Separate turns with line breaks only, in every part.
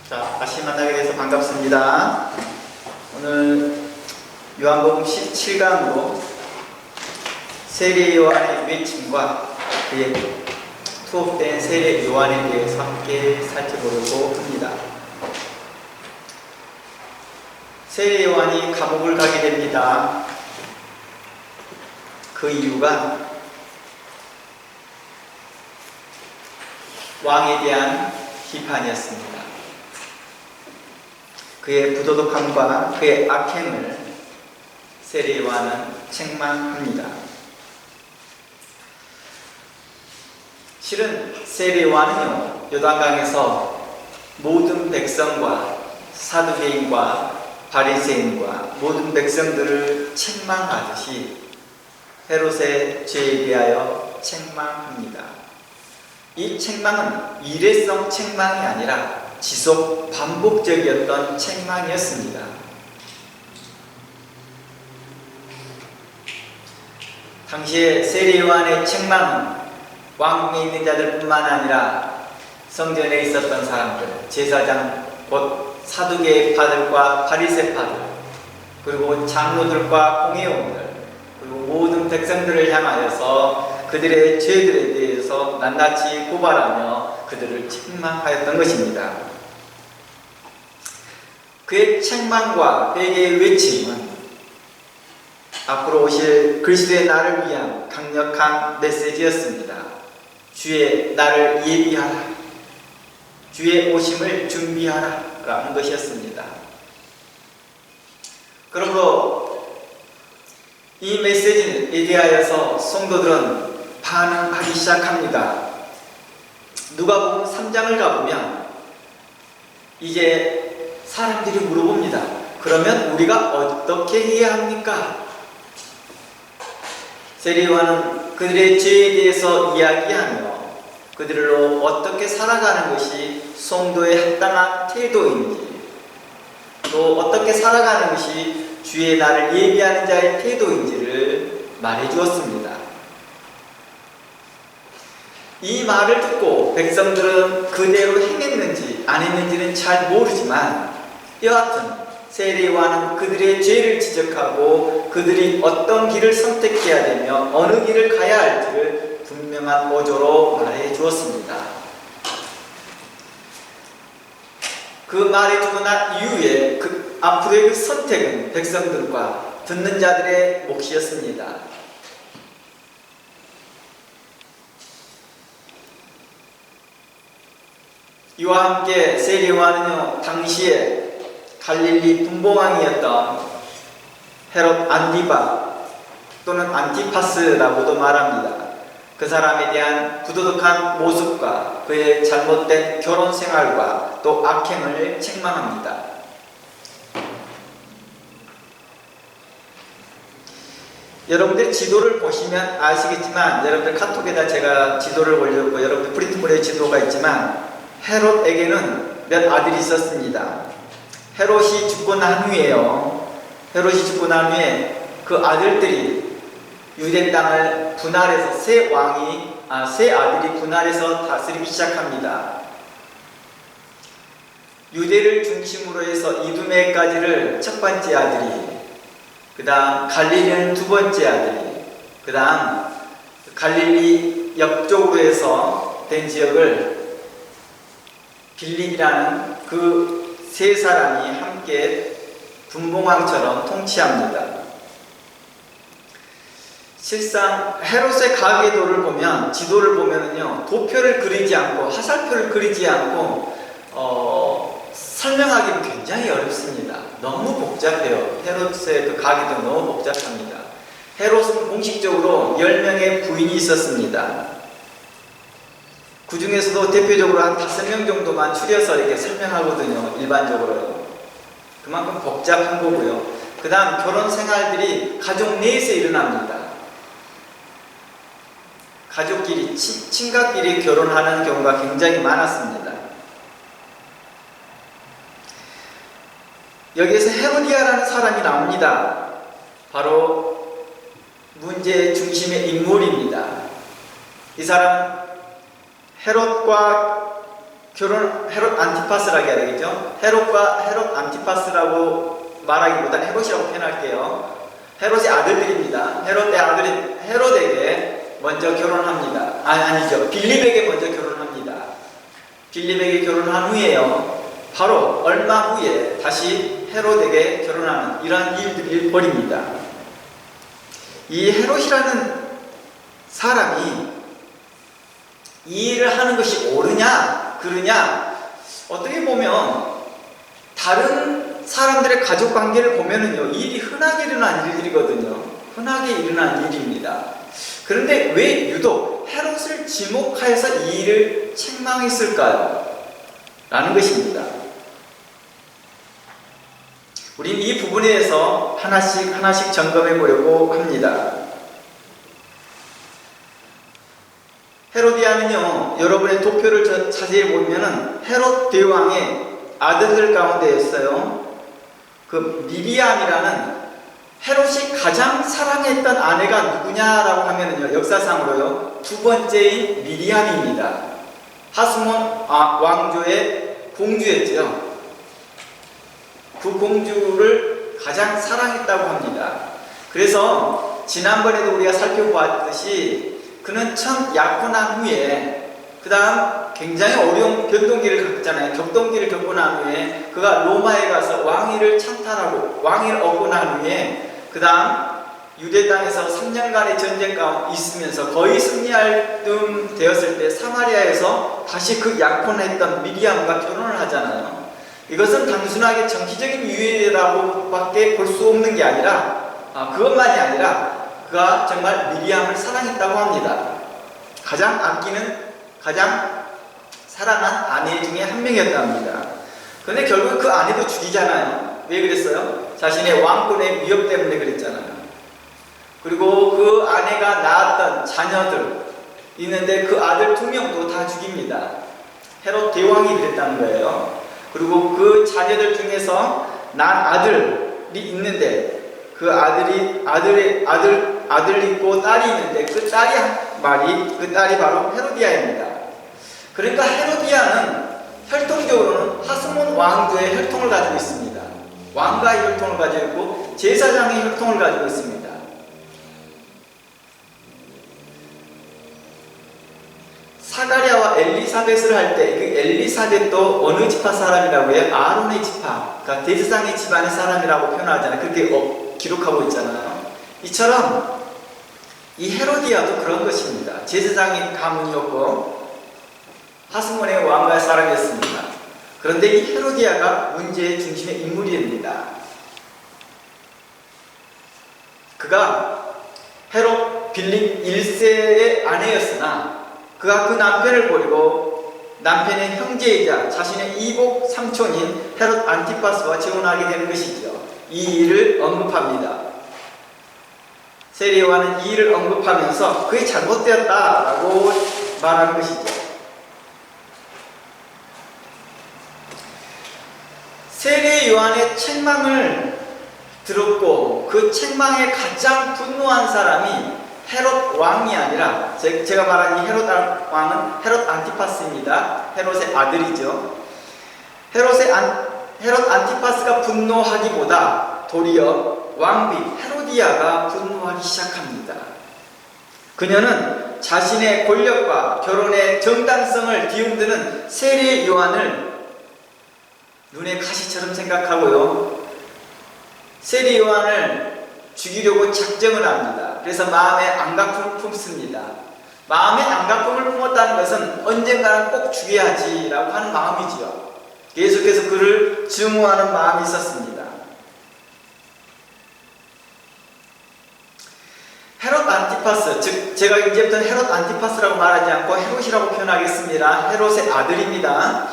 자, 다시 만나게 돼서 반갑습니다. 오늘 요한복음 17강으로 세례 요한의 외침과 그의 투옥된 세례 요한에 대해서 함께 살펴보려고 합니다. 세례 요한이 감옥을 가게 됩니다. 그 이유가 왕에 대한 비판이었습니다. 그의 부도덕함과 그의 악행을 세례 요한은 책망합니다. 실은 세례 요한은요, 요단강에서 모든 백성과 사두개인과 바리새인과 모든 백성들을 책망하듯이 헤롯의 죄에 대하여 책망합니다. 이 책망은 일회성 책망이 아니라 지속 반복적이었던 책망이었습니다. 당시에 세례 요한의 책망은 왕궁에 있는 자들뿐만 아니라 성전에 있었던 사람들, 제사장, 곧 사두개파들과 바리새파들, 그리고 장로들과 공회원들, 그리고 모든 백성들을 향하여서 그들의 죄들에 대해서 낱낱이 고발하며 그들을 책망하였던 것입니다. 그의 책망과 그의 외침은 앞으로 오실 그리스도의 날을 위한 강력한 메시지였습니다. 주의 날을 예비하라, 주의 오심을 준비하라 라는 것이었습니다. 그러므로 이 메시지에 대하여서 성도들은 반응하기 시작합니다. 누가복음 3장을 가보면 이제 사람들이 물어봅니다. 그러면 우리가 어떻게 해야 합니까? 세례 요한은 그들의 죄에 대해서 이야기하며 그들로 어떻게 살아가는 것이 성도의 합당한 태도인지, 또 어떻게 살아가는 것이 주의 날을 예비하는 자의 태도인지를 말해 주었습니다. 이 말을 듣고 백성들은 그대로 행했는지 안 했는지는 잘 모르지만, 여하튼 세례 요한은 그들의 죄를 지적하고 그들이 어떤 길을 선택해야 되며 어느 길을 가야 할지를 분명한 어조로 말해 주었습니다. 그 말해 주고 난 이후에 앞으로의 그 선택은 백성들과 듣는 자들의 몫이었습니다. 이와 함께 세례 요한은요, 당시에 갈릴리 분봉왕이었던 헤롯 안디바 또는 안티파스라고도 말합니다. 그 사람에 대한 부도덕한 모습과 그의 잘못된 결혼 생활과 또 악행을 책망합니다. 여러분들 지도를 보시면 아시겠지만, 여러분들 카톡에다 제가 지도를 올렸고 여러분들 프린트물에 지도가 있지만, 헤롯에게는 몇 아들이 있었습니다. 헤롯이 죽고 난 후에요, 헤롯이 죽고 난 후에 그 아들들이 유대 땅을 분할해서 세 아들이 분할해서 다스리기 시작합니다. 유대를 중심으로 해서 이두메까지를 첫 번째 아들이, 그 다음 갈릴리는 두 번째 아들이, 그 다음 갈릴리 옆쪽으로 해서 된 지역을 빌립이라는 그 세 사람이 함께 분봉왕처럼 통치합니다. 실상 헤롯의 가계도를 보면, 지도를 보면은요, 도표를 그리지 않고 화살표를 그리지 않고 설명하기는 굉장히 어렵습니다. 너무 복잡해요. 헤롯의 그 가계도 너무 복잡합니다. 헤롯은 공식적으로 10명의 부인이 있었습니다. 그 중에서도 대표적으로 한 5명 정도만 추려서 이렇게 설명하거든요, 일반적으로요. 그만큼 복잡한 거고요. 그 다음 결혼 생활들이 가족 내에서 일어납니다. 가족끼리, 친가끼리 결혼하는 경우가 굉장히 많았습니다. 여기에서 헤로디아라는 사람이 나옵니다. 바로 문제의 중심의 인물입니다. 이 사람은 헤롯과 헤롯 안티파스라고 해야 되겠죠? 헤롯과 헤롯 안티파스라고 말하기보다는 헤롯이라고 표현할게요. 헤롯의 아들들입니다. 헤롯의 아들인 헤롯에게 먼저 결혼합니다. 아니죠. 빌립에게 먼저 결혼합니다. 빌립에게 결혼한 후에요. 바로 얼마 후에 다시 헤롯에게 결혼하는 이러한 일들이 벌입니다. 이 헤롯이라는 사람이 이 일을 하는 것이 옳으냐 그르냐, 어떻게 보면 다른 사람들의 가족 관계를 보면은요, 이 일이 흔하게 일어난 일들이거든요. 흔하게 일어난 일입니다. 그런데 왜 유독 헤롯을 지목하여서 이 일을 책망했을까요? 라는 것입니다. 우린 이 부분에 대해서 하나씩 점검해 보려고 합니다. 헤로디아는요, 여러분의 도표를 자세히 보면은 헤롯 대왕의 아들들 가운데였어요. 그 미리암이라는, 헤롯이 가장 사랑했던 아내가 누구냐라고 하면은요, 역사상으로요, 두 번째인 미리암입니다. 하스몬 왕조의 공주였죠. 그 공주를 가장 사랑했다고 합니다. 그래서 지난번에도 우리가 살펴보았듯이 그는 참 약혼한 후에, 그 다음 굉장히 어려운 격동기를 겪고 난 후에 그가 로마에 가서 왕위를 찬탈하고 왕위를 얻고 난 후에, 그 다음 유대 땅에서 3년간의 전쟁 가운데 있으면서 거의 승리할 쯤 되었을 때 사마리아에서 다시 그 약혼했던 미리암과 결혼을 하잖아요. 이것은 단순하게 정치적인 이유라고 밖에 볼 수 없는 게 아니라, 그것만이 아니라 그가 정말 미리암을 사랑했다고 합니다. 가장 아끼는, 가장 사랑한 아내 중에 한 명이었다 합니다. 그런데 결국 그 아내도 죽이잖아요. 왜 그랬어요? 자신의 왕권의 위협 때문에 그랬잖아요. 그리고 그 아내가 낳았던 자녀들 있는데 그 아들 2명도 다 죽입니다. 헤롯 대왕이 그랬다는 거예요. 그리고 그 자녀들 중에서 난 아들이 있는데 그 아들 있고 딸이 있는데 그 딸이 바로 헤로디아입니다. 그러니까 헤로디아는 혈통적으로는 하스몬 왕조의 혈통을 가지고 있습니다. 왕가의 혈통을 가지고 있고 제사장의 혈통을 가지고 있습니다. 사가랴와 엘리사벳을 할 때 그 엘리사벳도 어느 지파 사람이라고 해요? 아론의 지파, 그러니까 대제사장의 집안의 사람이라고 표현하잖아요. 그렇게 기록하고 있잖아요. 이처럼 이 헤로디아도 그런 것입니다. 제사장의 가문이었고 하스몬의 왕가의 사람이었습니다. 그런데 이 헤로디아가 문제의 중심의 인물입니다. 그가 헤롯 빌립 1세의 아내였으나 그가 그 남편을 버리고 남편의 형제이자 자신의 이복 삼촌인 헤롯 안티파스와 재혼하게 되는 것이죠. 이 일을 언급합니다. 세례 요한은 이 일을 언급하면서 그게 잘못되었다라고 말하는 것이죠. 세례 요한의 책망을 들었고 그 책망에 가장 분노한 사람이 헤롯 왕이 아니라, 제가 말한 이 헤롯 왕은 헤롯 안티파스입니다. 헤롯의 아들이죠. 헤롯 안티파스가 분노하기보다 도리어 왕비 헤로디아가 분노하기 시작합니다. 그녀는 자신의 권력과 결혼의 정당성을 뒤흔드는 세례 요한을 눈에 가시처럼 생각하고요, 세례 요한을 죽이려고 작정을 합니다. 그래서 마음에 안가품을 품습니다. 마음에 안가품을 품었다는 것은 언젠가는 꼭 죽여야지라고 하는 마음이지요. 계속해서 그를 증오하는 마음이 있었습니다. 헤롯 안티파스, 즉 제가 이제부터 헤롯 안티파스라고 말하지 않고 헤롯이라고 표현하겠습니다. 헤롯의 아들입니다.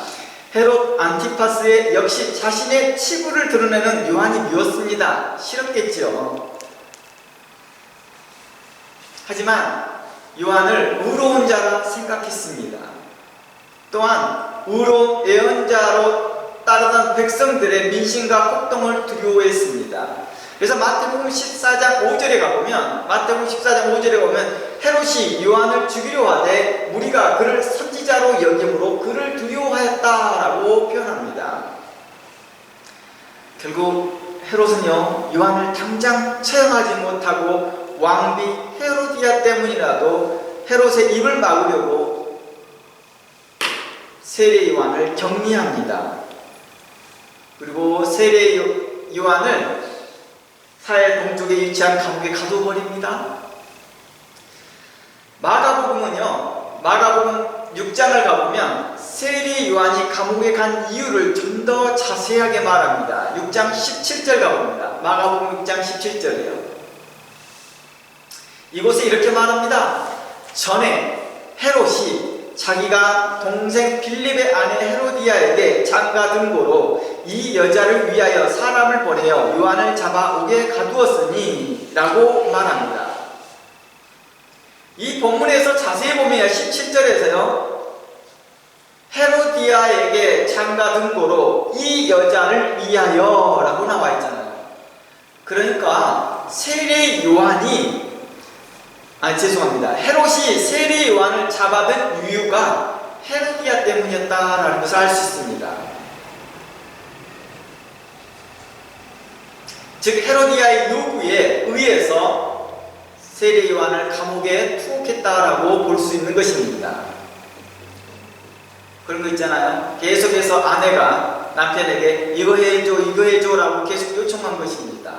헤롯 안티파스의 역시 자신의 치부를 드러내는 요한이 미웠습니다. 싫었겠죠. 하지만 요한을 의로운 자라 생각했습니다. 또한 의로운 예언자로 따르던 백성들의 민심과 폭동을 두려워했습니다. 그래서 마태복음 14장 5절에 가보면 헤롯이 요한을 죽이려 하되 무리가 그를 선지자로 여김으로 그를 두려워하였다 결국 헤롯은요, 요한을 당장 처형하지 못하고 왕비 헤로디아 때문이라도 헤롯의 입을 막으려고 세례 요한을 격리합니다. 그리고 세례 요한을 사해 동쪽에 위치한 감옥에 가둬버립니다. 마가복음은요, 마가복음 6장을 가보면 세례 요한이 감옥에 간 이유를 좀 더 자세하게 말합니다. 6장 17절 가봅니다. 마가복음 6장 17절이에요. 이곳에 이렇게 말합니다. 전에 헤롯이 자기가 동생 빌립의 아내 헤로디아에게 장가 등고로 이 여자를 위하여 사람을 보내어 요한을 잡아 옥에 가두었으니 라고 말합니다. 이 본문에서 자세히 보면 17절에서요, 헤로디아에게 장가 등고로 이 여자를 위하여 라고 나와 있잖아요. 그러니까 세례 요한이 헤롯이 세례 요한을 잡아든 이유가 헤로디아 때문이었다라는 것을 알 수 있습니다. 즉 헤로디아의 요구에 의해서 세례 요한을 감옥에 투옥했다라고 볼 수 있는 것입니다. 그런 거 있잖아요. 계속해서 아내가 남편에게 이거 해줘 라고 계속 요청한 것입니다.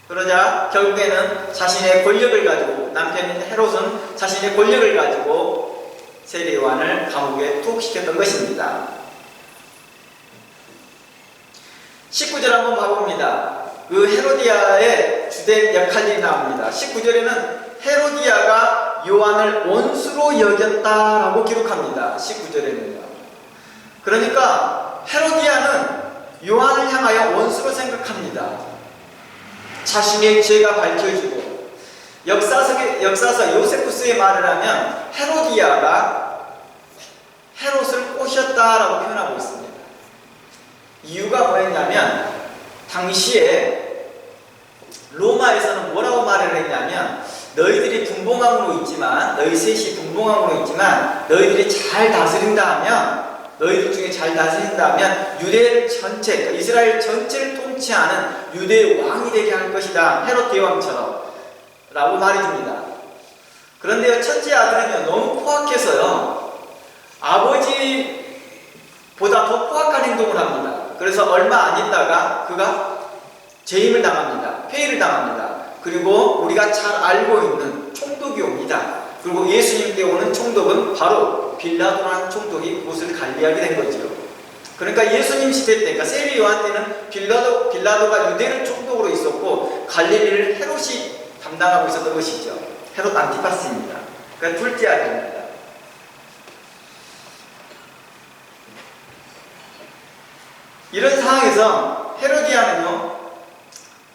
그러자 결국에는 자신의 권력을 가지고, 남편 헤롯은 자신의 권력을 가지고 세례 요한을 감옥에 투옥시켰던 것입니다. 19절 한번 봐봅니다. 그 헤로디아의 주된 역할이 나옵니다. 19절에는 헤로디아가 요한을 원수로 여겼다라고 기록합니다. 19절에는요. 그러니까 헤로디아는 요한을 향하여 원수로 생각합니다. 자신의 죄가 밝혀지고, 역사서 요세푸스의 말을 하면 헤로디아가 헤롯을 꼬셨다라고 표현하고 있습니다. 이유가 뭐였냐면, 당시에 로마에서는 뭐라고 말을 했냐면, 너희들이 분봉왕으로 있지만, 너희 셋이 분봉왕으로 있지만, 너희들이 잘 다스린다 하면, 너희들 중에 잘 다스린다 하면 유대 전체, 그러니까 이스라엘 전체를 통치하는 유대의 왕이 되게 할 것이다. 헤롯 대왕처럼 라고 말해줍니다. 그런데요, 첫째 아들은요, 너무 포악해서요, 아버지보다 더 포악한 행동을 합니다. 그래서 얼마 안 있다가 그가 재임을 당합니다. 폐위를 당합니다. 그리고 우리가 잘 알고 있는 총독이 옵니다. 그리고 예수님께 오는 총독은 바로 빌라도라는 총독이 그곳을 관리하게 된 거죠. 그러니까 예수님 시대 때, 그러니까 세례 요한 때는 빌라도가 유대를 총독으로 있었고 갈릴리를 헤롯이 담당하고 있었던 것이죠. 헤롯 안티파스입니다. 그러니까 둘째 아들입니다. 이런 상황에서 헤로디아는요,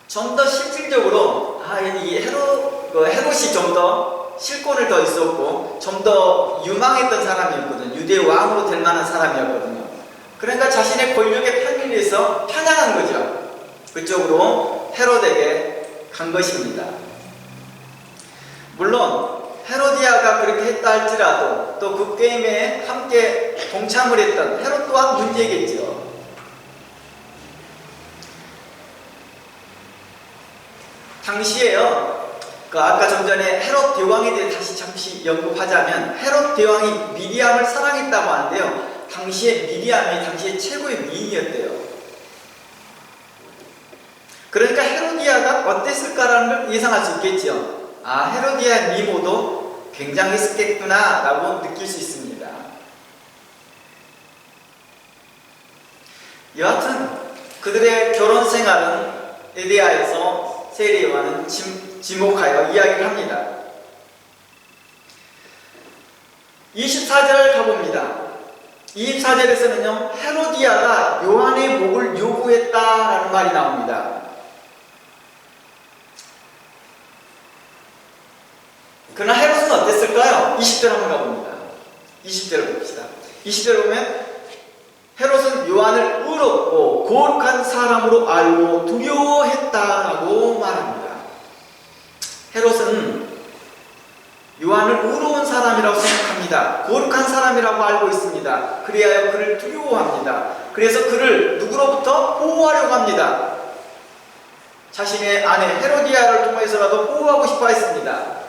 좀 더 실질적으로 이 헤롯이 좀 더 실권을 더 있었고 좀 더 유망했던 사람이었거든요. 유대 왕으로 될 만한 사람이었거든요. 그러니까 자신의 권력의 편리에서 편향한 거죠. 그쪽으로 헤롯에게 간 것입니다. 물론 헤로디아가 그렇게 했다 할지라도 또 그 게임에 함께 동참을 했던 헤롯 또한 문제겠죠. 당시에요, 아까 좀 전에 헤롯 대왕에 대해 다시 잠시 언급하자면, 헤롯 대왕이 미리암을 사랑했다고 하는데요, 당시에 미리암이 당시에 최고의 미인이었대요. 그러니까 헤로디아가 어땠을까라는 걸 예상할 수 있겠죠. 헤로디아의 미모도 굉장했겠구나 라고 느낄 수 있습니다. 여하튼 그들의 결혼 생활은 에데아에서 세례 요한은 지목하여 이야기를 합니다. 24절 가봅니다. 24절에서는요, 헤로디아가 요한의 목을 요구했다라는 말이 나옵니다. 그러나 헤롯은 어땠을까요? 20절 한번 가봅니다. 20절을 봅시다. 20절을 보면 헤롯은 요한을 의롭고 거룩한 사람으로 알고 두려워했다라고 말합니다. 헤롯은 요한을 의로운 사람이라고 생각합니다. 있습니다. 거룩한 사람이라고 알고 있습니다. 그리하여 그를 두려워합니다. 그래서 그를 누구로부터 보호하려고 합니다. 자신의 아내 헤로디아를 통해서라도 보호하고 싶어 했습니다.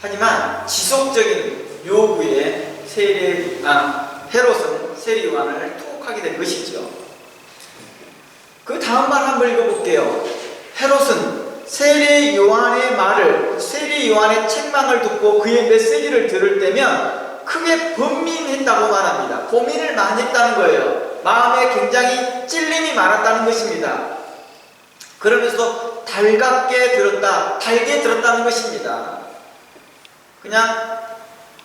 하지만 지속적인 요구에 헤롯은 세례 요한을 투옥하게 된 것이죠. 그 다음 말 한번 읽어볼게요. 헤롯은 세례 요한의 말을, 세례 요한의 책망을 듣고 그의 메시지를 들을 때면 크게 번민했다고 말합니다. 고민을 많이 했다는 거예요. 마음에 굉장히 찔림이 많았다는 것입니다. 그러면서 달게 들었다는 것입니다. 그냥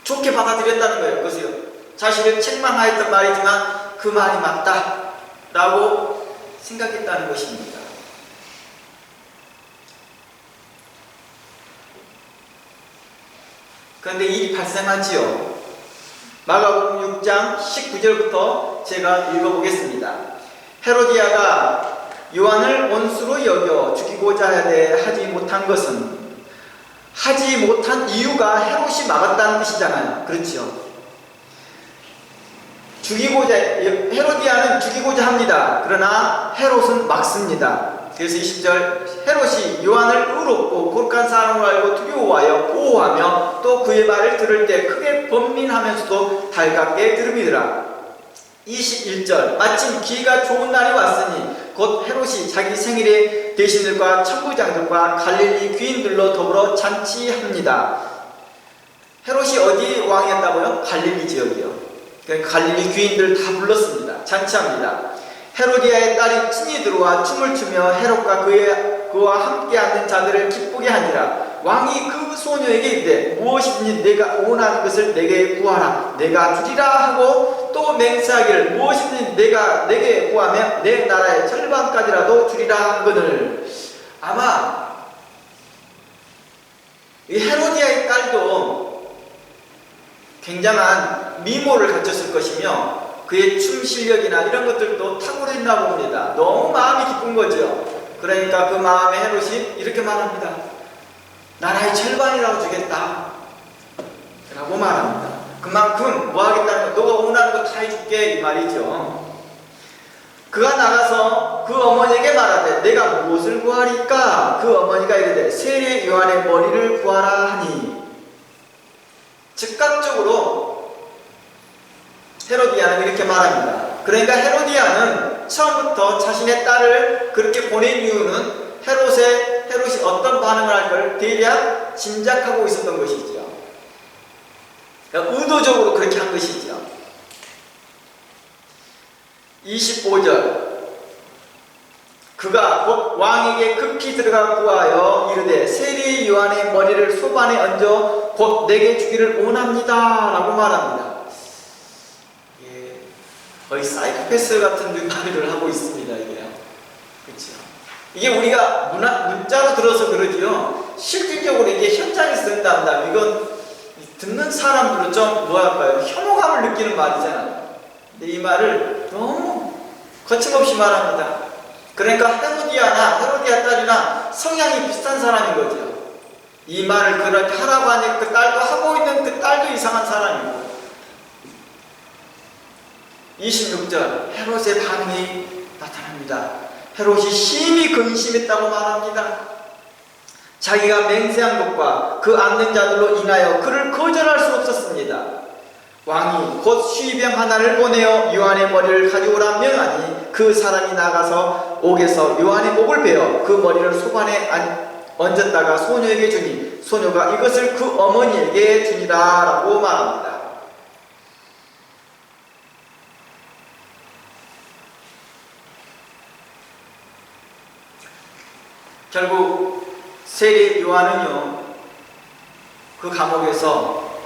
좋게 받아들였다는 거예요. 그것이요. 자신을 책망하였던 말이지만 그 말이 맞다라고 생각했다는 것입니다. 그런데 일이 발생하지요. 마가복음 6장 19절부터 제가 읽어보겠습니다. 헤로디아가 요한을 원수로 여겨 죽이고자 하지 못한 것은, 하지 못한 이유가 헤롯이 막았다는 뜻이잖아요. 그렇죠? 헤로디아는 죽이고자 합니다. 그러나 헤롯은 막습니다. 그래서 20절, 헤롯이 요한을 의롭고 거룩한 사람으로 알고 두려워하여 보호하며 또 그의 말을 들을 때 크게 번민하면서도 달갑게 들음이더라. 21절, 마침 기회가 좋은 날이 왔으니 곧 헤롯이 자기 생일에 대신들과 천부장들과 갈릴리 귀인들로 더불어 잔치합니다. 헤롯이 어디 왕이었다고요? 갈릴리 지역이요. 그러니까 갈릴리 귀인들 다 불렀습니다. 잔치합니다. 헤로디아의 딸이 친히 들어와 춤을 추며 헤롯과 그와 함께 앉는 자들을 기쁘게 하니라. 왕이 그 소녀에게 이르되 무엇이든지 내가 원하는 것을 내게 구하라, 내가 주리라 하고 또 맹세하기를 무엇이든지 내가 내게 구하면 내 나라의 절반까지라도 주리라 하거늘. 아마 이 헤로디아의 딸도 굉장한 미모를 갖췄을 것이며 그의 춤 실력이나 이런 것들도 탁월했나 봅니다. 너무 마음이 기쁜 거죠. 그러니까 그 마음에 헤롯이 이렇게 말합니다. 나라의 절반이라고 주겠다 라고 말합니다. 그만큼 뭐 하겠다는 거, 너가 원하는 거 다 해줄게 이 말이죠. 그가 나가서 그 어머니에게 말하되 내가 무엇을 구하리까? 그 어머니가 이르되 세례 요한의 머리를 구하라 하니, 즉각적으로 헤로디아는 이렇게 말합니다. 그러니까 헤로디아는 처음부터 자신의 딸을 그렇게 보낸 이유는 헤롯이 어떤 반응을 할 걸 대략 짐작하고 있었던 것이죠. 그러니까 의도적으로 그렇게 한 것이죠. 25절, 그가 곧 왕에게 급히 들어가 구하여 이르되 세례 요한의 머리를 소반에 얹어 곧 내게 주기를 원합니다 라고 말합니다. 거의 사이코패스 같은 말을 하고 있습니다. 이게요. 그렇죠. 이게 우리가 문자로 들어서 그러지요. 실질적으로 이게 현장에서 된다면 이건 듣는 사람들은 좀 뭐랄까요, 혐오감을 느끼는 말이잖아요. 근데 이 말을 너무 거침없이 말합니다. 그러니까 헤로디아 딸이나 성향이 비슷한 사람인 거죠. 이 말을 그렇게 하라고 하니까 그 딸도 하고 있는 그 딸도 이상한 사람이고. 26절, 헤롯의 반응이 나타납니다. 헤롯이 심히 근심했다고 말합니다. 자기가 맹세한 것과 그 앉는 자들로 인하여 그를 거절할 수 없었습니다. 왕이 곧 쉬병 하나를 보내어 요한의 머리를 가져오라 명하니 그 사람이 나가서 옥에서 요한의 목을 베어 그 머리를 소반에 얹었다가 소녀에게 주니 소녀가 이것을 그 어머니에게 주니라 라고 말합니다. 결국 세례 요한은요, 그 감옥에서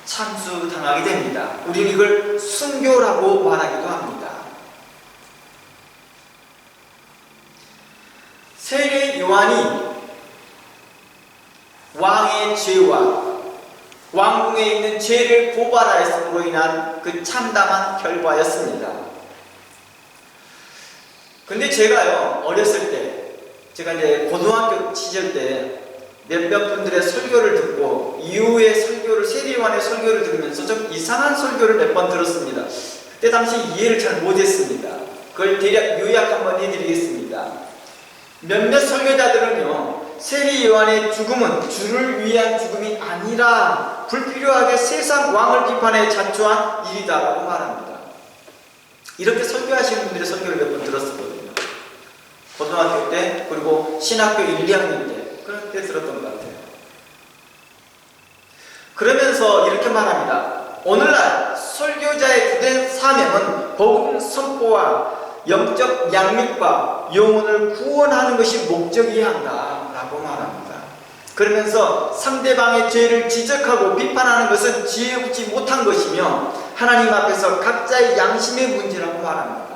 참수당하게 됩니다. 우리는 이걸 순교라고 말하기도 합니다. 세례 요한이 왕의 죄와 왕궁에 있는 죄를 고발하였음으로 인한 그 참담한 결과였습니다. 근데 제가요, 어렸을 때, 제가 이제 고등학교 시절 때 몇몇 분들의 설교를 듣고 이후에 요한의 설교를 들으면서 좀 이상한 설교를 몇 번 들었습니다. 그때 당시 이해를 잘 못했습니다. 그걸 대략 요약 한번 해드리겠습니다. 몇몇 설교자들은요, 세리 요한의 죽음은 주를 위한 죽음이 아니라 불필요하게 세상 왕을 비판해 자초한 일이다라고 말합니다. 이렇게 설교하시는 분들의 설교를 몇 번 들었었거든요. 고등학교 때, 그리고 신학교 1, 2학년 때, 그런 때 들었던 것 같아요. 그러면서 이렇게 말합니다. 오늘날 설교자의 주된 사명은 복음 선포와 영적 양육과 영혼을 구원하는 것이 목적이어야 한다라고 말합니다. 그러면서 상대방의 죄를 지적하고 비판하는 것은 지혜롭지 못한 것이며 하나님 앞에서 각자의 양심의 문제라고 말합니다.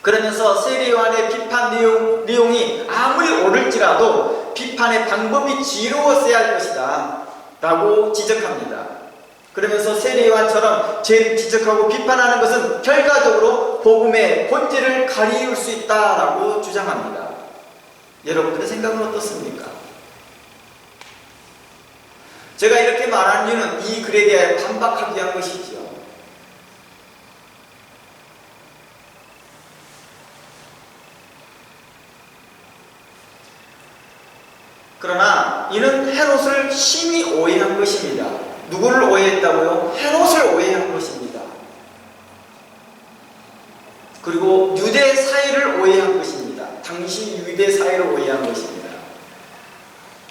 그러면서 세리 요한의 비판 내용이 아무리 옳을지라도 비판의 방법이 지혜로웠어야 할 것이다 라고 지적합니다. 그러면서 세리 요한처럼 죄를 지적하고 비판하는 것은 결과적으로 복음의 본질을 가리울 수 있다라고 주장합니다. 여러분들의 생각은 어떻습니까? 제가 이렇게 말한 이유는 이 글에 대해 반박하기 위한 것이지요. 그러나 이는 헤롯을 심히 오해한 것입니다. 누구를 오해했다고요? 헤롯을 오해한 것입니다. 그리고 유대 사회를 오해한 것입니다. 당시 유대 사회를 오해한 것입니다.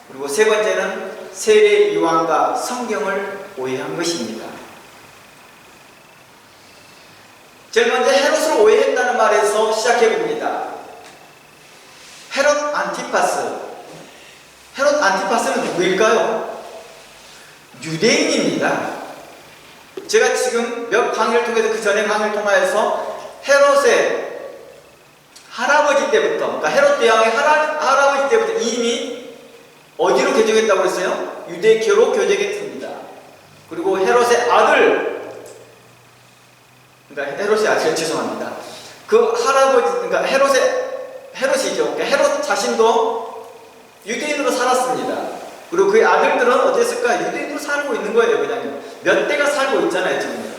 그리고 세 번째는 세례 요한과 성경을 오해한 것입니다. 제일 먼저 헤롯을 오해했다는 말에서 시작해봅니다. 헤롯 안티파스. 헤롯 안티파스는 누구일까요? 유대인입니다. 제가 지금 몇 강의를 통해서 그 전에 강의를 통해서 헤롯의 할아버지 때부터, 그러니까 헤롯 대왕의 할아버지 때부터 이미 어디로 개종했다고 했어요? 유대교로 교제했습니다. 그리고 헤롯의 아들, 그러니까 헤롯의 아들, 죄송합니다. 그 할아버지, 그러니까 헤롯이죠. 그러니까 헤롯 자신도 유대인으로 살았습니다. 그리고 그의 아들들은 어땠을까? 유대인으로 살고 있는 거예요, 그냥요. 몇 대가 살고 있잖아요, 지금.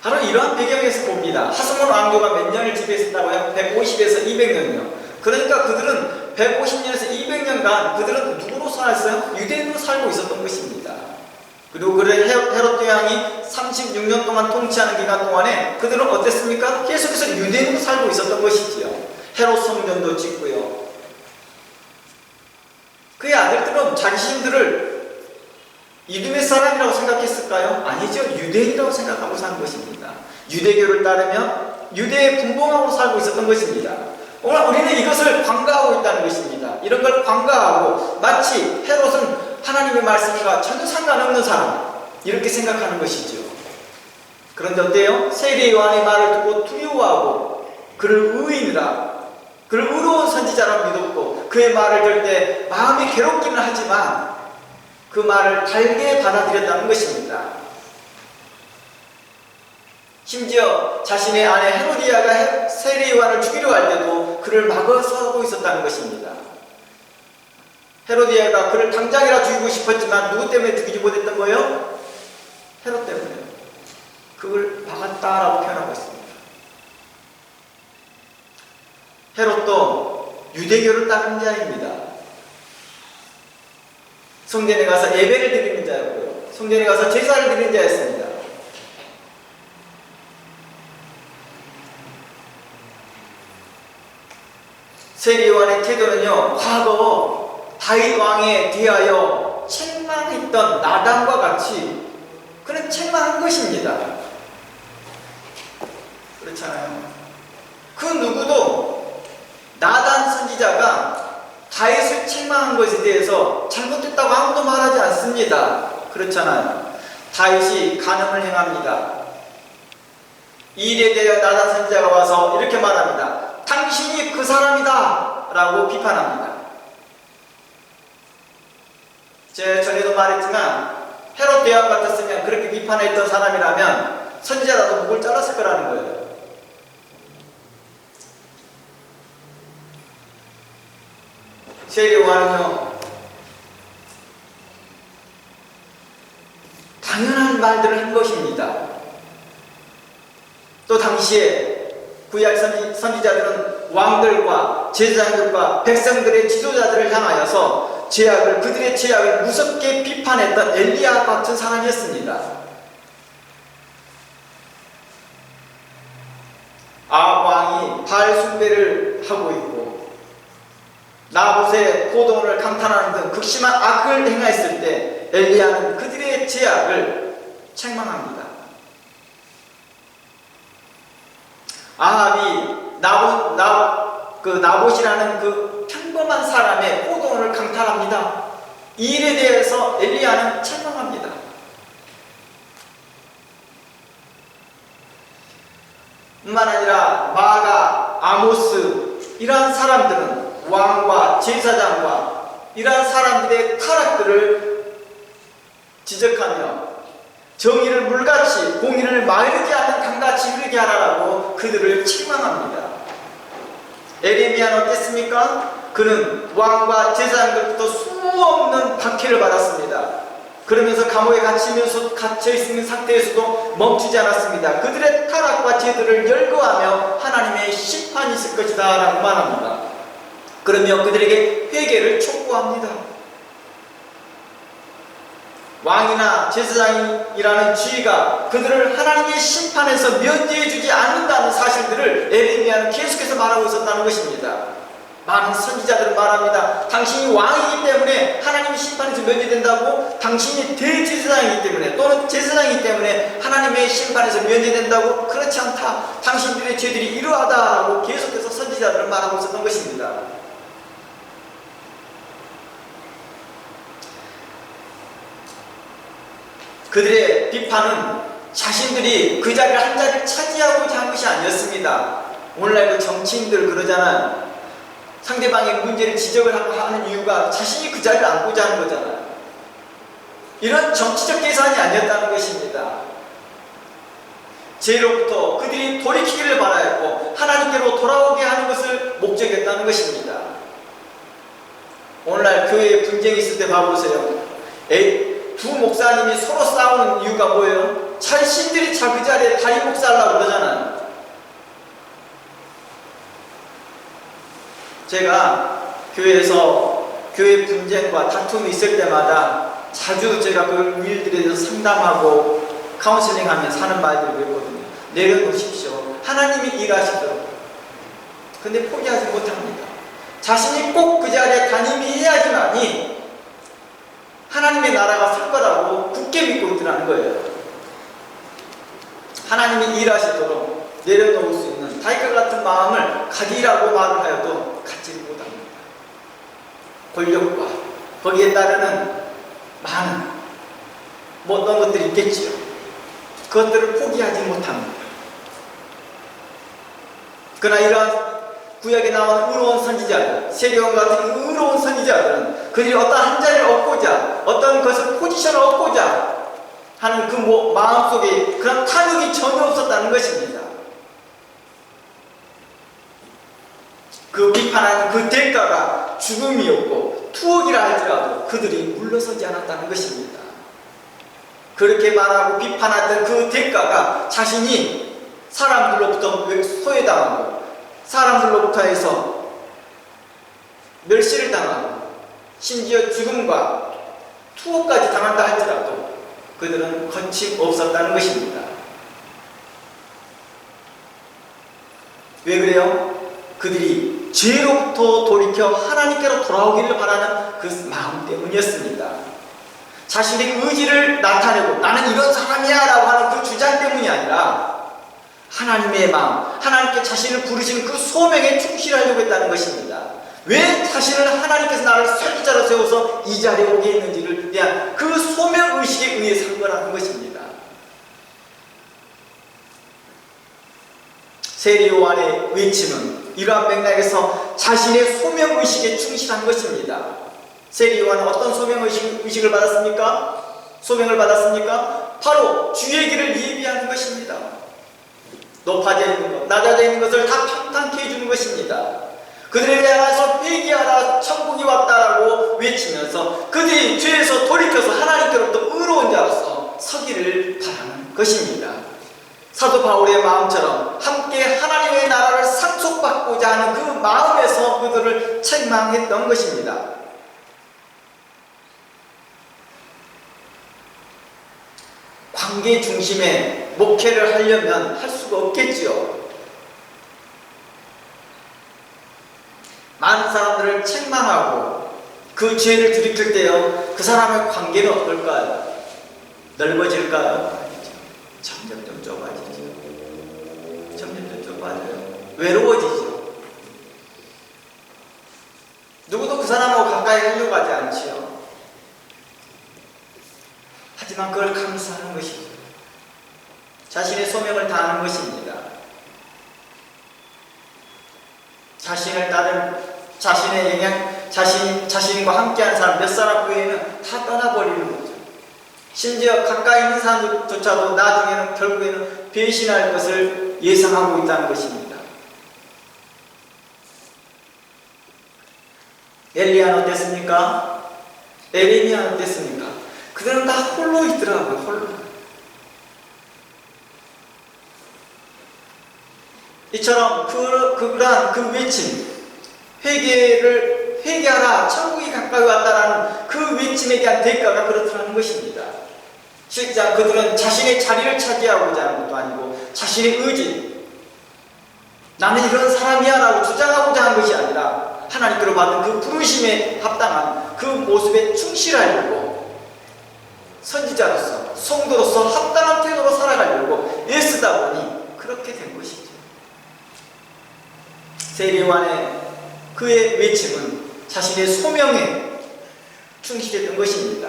바로 이러한 배경에서 봅니다. 하스몬 왕조가 몇 년을 지배했었다고요? 150에서 200년이요. 그러니까 그들은 150년에서 200년간 그들은 누구로 살았어요? 유대인으로 살고 있었던 것입니다. 그리고 그를 헤롯 대왕이 36년 동안 통치하는 기간 동안에 그들은 어땠습니까? 계속해서 유대인으로 살고 있었던 것이지요. 헤롯 성전도 짓고요. 그의 아들들은 자신들을 이두메 사람이라고 생각했을까요? 아니죠. 유대인이라고 생각하고 산 것입니다. 유대교를 따르며 유대의 분봉하고 살고 있었던 것입니다. 오늘 우리는 이것을 관가하고 있다는 것입니다. 이런 걸 관가하고 마치 헤롯은 하나님의 말씀과 전혀 상관없는 사람, 이렇게 생각하는 것이죠. 그런데 어때요? 세례 요한의 말을 듣고 두려워하고 그를 의인이라, 그를 의로운 선지자라고 믿었고 그의 말을 들을 때 마음이 괴롭기는 하지만 그 말을 달게 받아들였다는 것입니다. 심지어 자신의 아내 헤로디아가 세례 요한을 죽이려 할 때도 그를 막아서고 있었다는 것입니다. 헤로디아가 그를 당장이라 죽이고 싶었지만 누구 때문에 죽이지 못했던 거예요? 헤롯 때문에. 그걸 막았다라고 표현하고 있습니다. 헤롯도 유대교를 따르는 자입니다. 성전에 가서 예배를 드리는 자였고요. 성전에 가서 제사를 드리는 자였습니다. 세례 요한의 태도는요, 과거 다윗 왕에 대하여 책망했던 나단과 같이 그는 책망한 것입니다. 그렇잖아요. 그 누구도 나단 선지자가 다윗을 책망한 것에 대해서 잘못됐다고 아무도 말하지 않습니다. 그렇잖아요. 다윗이 간음을 행합니다. 이 일에 대해 나단 선지자가 와서 이렇게 말합니다. 당신이 그 사람이다 라고 비판합니다. 제가 전에도 말했지만 헤롯 대왕 같았으면, 그렇게 비판했던 사람이라면 선지자라도 목을 잘랐을 거라는 거예요. 세례요한은요 당연한 말들을 한 것입니다. 또 당시에 구약 선지자들은 왕들과 제사장들과 백성들의 지도자들을 향하여서 그들의 죄악을 무섭게 비판했던 엘리야 같은 사람이었습니다. 왕이 바알 숭배를 하고 있고 나봇의 포도원을 강탈하는 등 극심한 악을 행하였을 때 엘리야는 그들의 죄악을 책망합니다. 아합이 나봇이라는 그 평범한 사람의 포도원을 강탈합니다. 이 일에 대해서 엘리야는 책망합니다. 뿐만 아니라 마가, 아모스 이러한 사람들은 왕과 제사장과 이러한 사람들의 타락들을 지적하며 정의를 물같이 공의를 마르지 않는 강같이 흐르게 하라고 그들을 책망합니다. 에레미야는 어땠습니까? 그는 왕과 제사장들부터 수없는 박해를 받았습니다. 그러면서 감옥에 갇혀있는 상태에서도 멈추지 않았습니다. 그들의 타락과 죄들을 열거하며 하나님의 심판이 있을 것이다 라고 말합니다. 그러며 그들에게 회개를 촉구합니다. 왕이나 제사장이라는 지위가 그들을 하나님의 심판에서 면제해주지 않는다는 사실들을 에레미야는 계속해서 말하고 있었다는 것입니다. 많은 선지자들은 말합니다. 당신이 왕이기 때문에 하나님의 심판에서 면제된다고, 당신이 대제사장이기 때문에 또는 제사장이기 때문에 하나님의 심판에서 면제된다고. 그렇지 않다. 당신들의 죄들이 이러하다라고 계속해서 선지자들은 말하고 있었던 것입니다. 그들의 비판은 자신들이 그 자리를 한 자리를 차지하고자 한 것이 아니었습니다. 오늘날 그 정치인들 그러잖아요. 상대방의 문제를 지적을 하는 이유가 자신이 그 자리를 앉고자 하는 거잖아요. 이런 정치적 계산이 아니었다는 것입니다. 죄로부터 그들이 돌이키기를 바라였고 하나님께로 돌아오게 하는 것을 목적이었다는 것입니다. 오늘날 교회에 분쟁이 있을 때 봐보세요. 두 목사님이 서로 싸우는 이유가 뭐예요? 자신들이 그 자리에 담임 목사하려고 그러잖아요. 제가 교회에서 교회 분쟁과 다툼이 있을 때마다 자주 제가 그 일들에 대해서 상담하고 카운슬링하면서 하는 말들이 있거든요. 내려놓으십시오. 하나님이 일하시도록. 근데 포기하지 못합니다. 자신이 꼭 그 자리에 담임이 해야지만이 하나님의 나라가 설 거라고 굳게 믿고 있더라는 거예요. 하나님이 일하시도록 내려놓을 수 있는 다윗과 같은 마음을 가지라고 말을 하여도 갖지 못합니다. 권력과 거기에 따르는 많은 어떤 것들이 있겠지요. 그것들을 포기하지 못합니다. 그러나 이러한 구약에 나오는 의로운 선지자들, 세계원 같은 의로운 선지자들은 그들이 어떤 한 자리를 얻고자, 어떤 것을 포지션을 얻고자 하는 그 마음속에 그런 탐욕이 전혀 없었다는 것입니다. 그 비판하는 그 대가가 죽음이었고 투옥이라 할지라도 그들이 물러서지 않았다는 것입니다. 그렇게 말하고 비판하던 그 대가가 자신이 사람들로부터 소외당하고 사람들로부터 해서 멸시를 당하고 심지어 죽음과 투옥까지 당한다 할지라도 그들은 거침없었다는 것입니다. 왜 그래요? 그들이 죄로부터 돌이켜 하나님께로 돌아오기를 바라는 그 마음 때문이었습니다. 자신의 의지를 나타내고 나는 이런 사람이야 라고 하는 그 주장 때문이 아니라 하나님의 마음, 하나님께 자신을 부르시는 그 소명에 충실하려고 했다는 것입니다. 왜 자신을 하나님께서 나를 선지자로 세워서 이 자리에 오게 했는지를 대한 그 소명의식에 의해서 한 거라는 것입니다. 세례 요한의 외침은 이러한 맥락에서 자신의 소명의식에 충실한 것입니다. 세례 요한은 어떤 소명의식을 받았습니까? 소명을 받았습니까? 바로 주의 길을 예비하는 것입니다. 높아져 있는 것, 낮아져 있는 것을 다 평탄케 해주는 것입니다. 그들에 대해서 회개하라, 천국이 왔다 것입니다. 사도 바울의 마음처럼 함께 하나님의 나라를 상속받고자 하는 그 마음에서 그들을 책망했던 것입니다. 관계 중심의 목회를 하려면 할 수가 없겠지요. 많은 사람들을 책망하고 그 죄를 들이킬 때요, 그 사람의 관계는 어떨까요? 넓어질까요? 아니죠. 점점점 좁아지죠. 점점점 좁아져요. 외로워지죠. 누구도 그 사람하고 가까이 하려고 하지 않지요. 하지만 그걸 감수하는 것이죠. 자신의 소명을 다하는 것입니다. 자신을 따른 자신의 영향, 자신과 함께하는 사람 몇 사람 외에는 다 떠나버리는 거죠. 심지어 가까이 있는 사람조차도 나중에는 결국에는 배신할 것을 예상하고 있다는 것입니다. 엘리야는 어땠습니까? 에레미야는 어땠습니까? 그들은 다 홀로 있더라고요. 홀로. 이처럼 그러한 그 외침, 회개하라, 천국이 가까이 왔다라는 그 외침에 대한 대가가 그렇다는 것입니다. 실제 그들은 자신의 자리를 차지하고자 하는 것도 아니고 자신의 의지, 나는 이런 사람이야 라고 주장하고자 하는 것이 아니라 하나님께로 받은 그 부르심에 합당한 그 모습에 충실하려고 선지자로서, 성도로서 합당한 태도로 살아가려고 애쓰다 보니 그렇게 된 것이죠. 세례요한의 그의 외침은 자신의 소명에 충실했던 것입니다.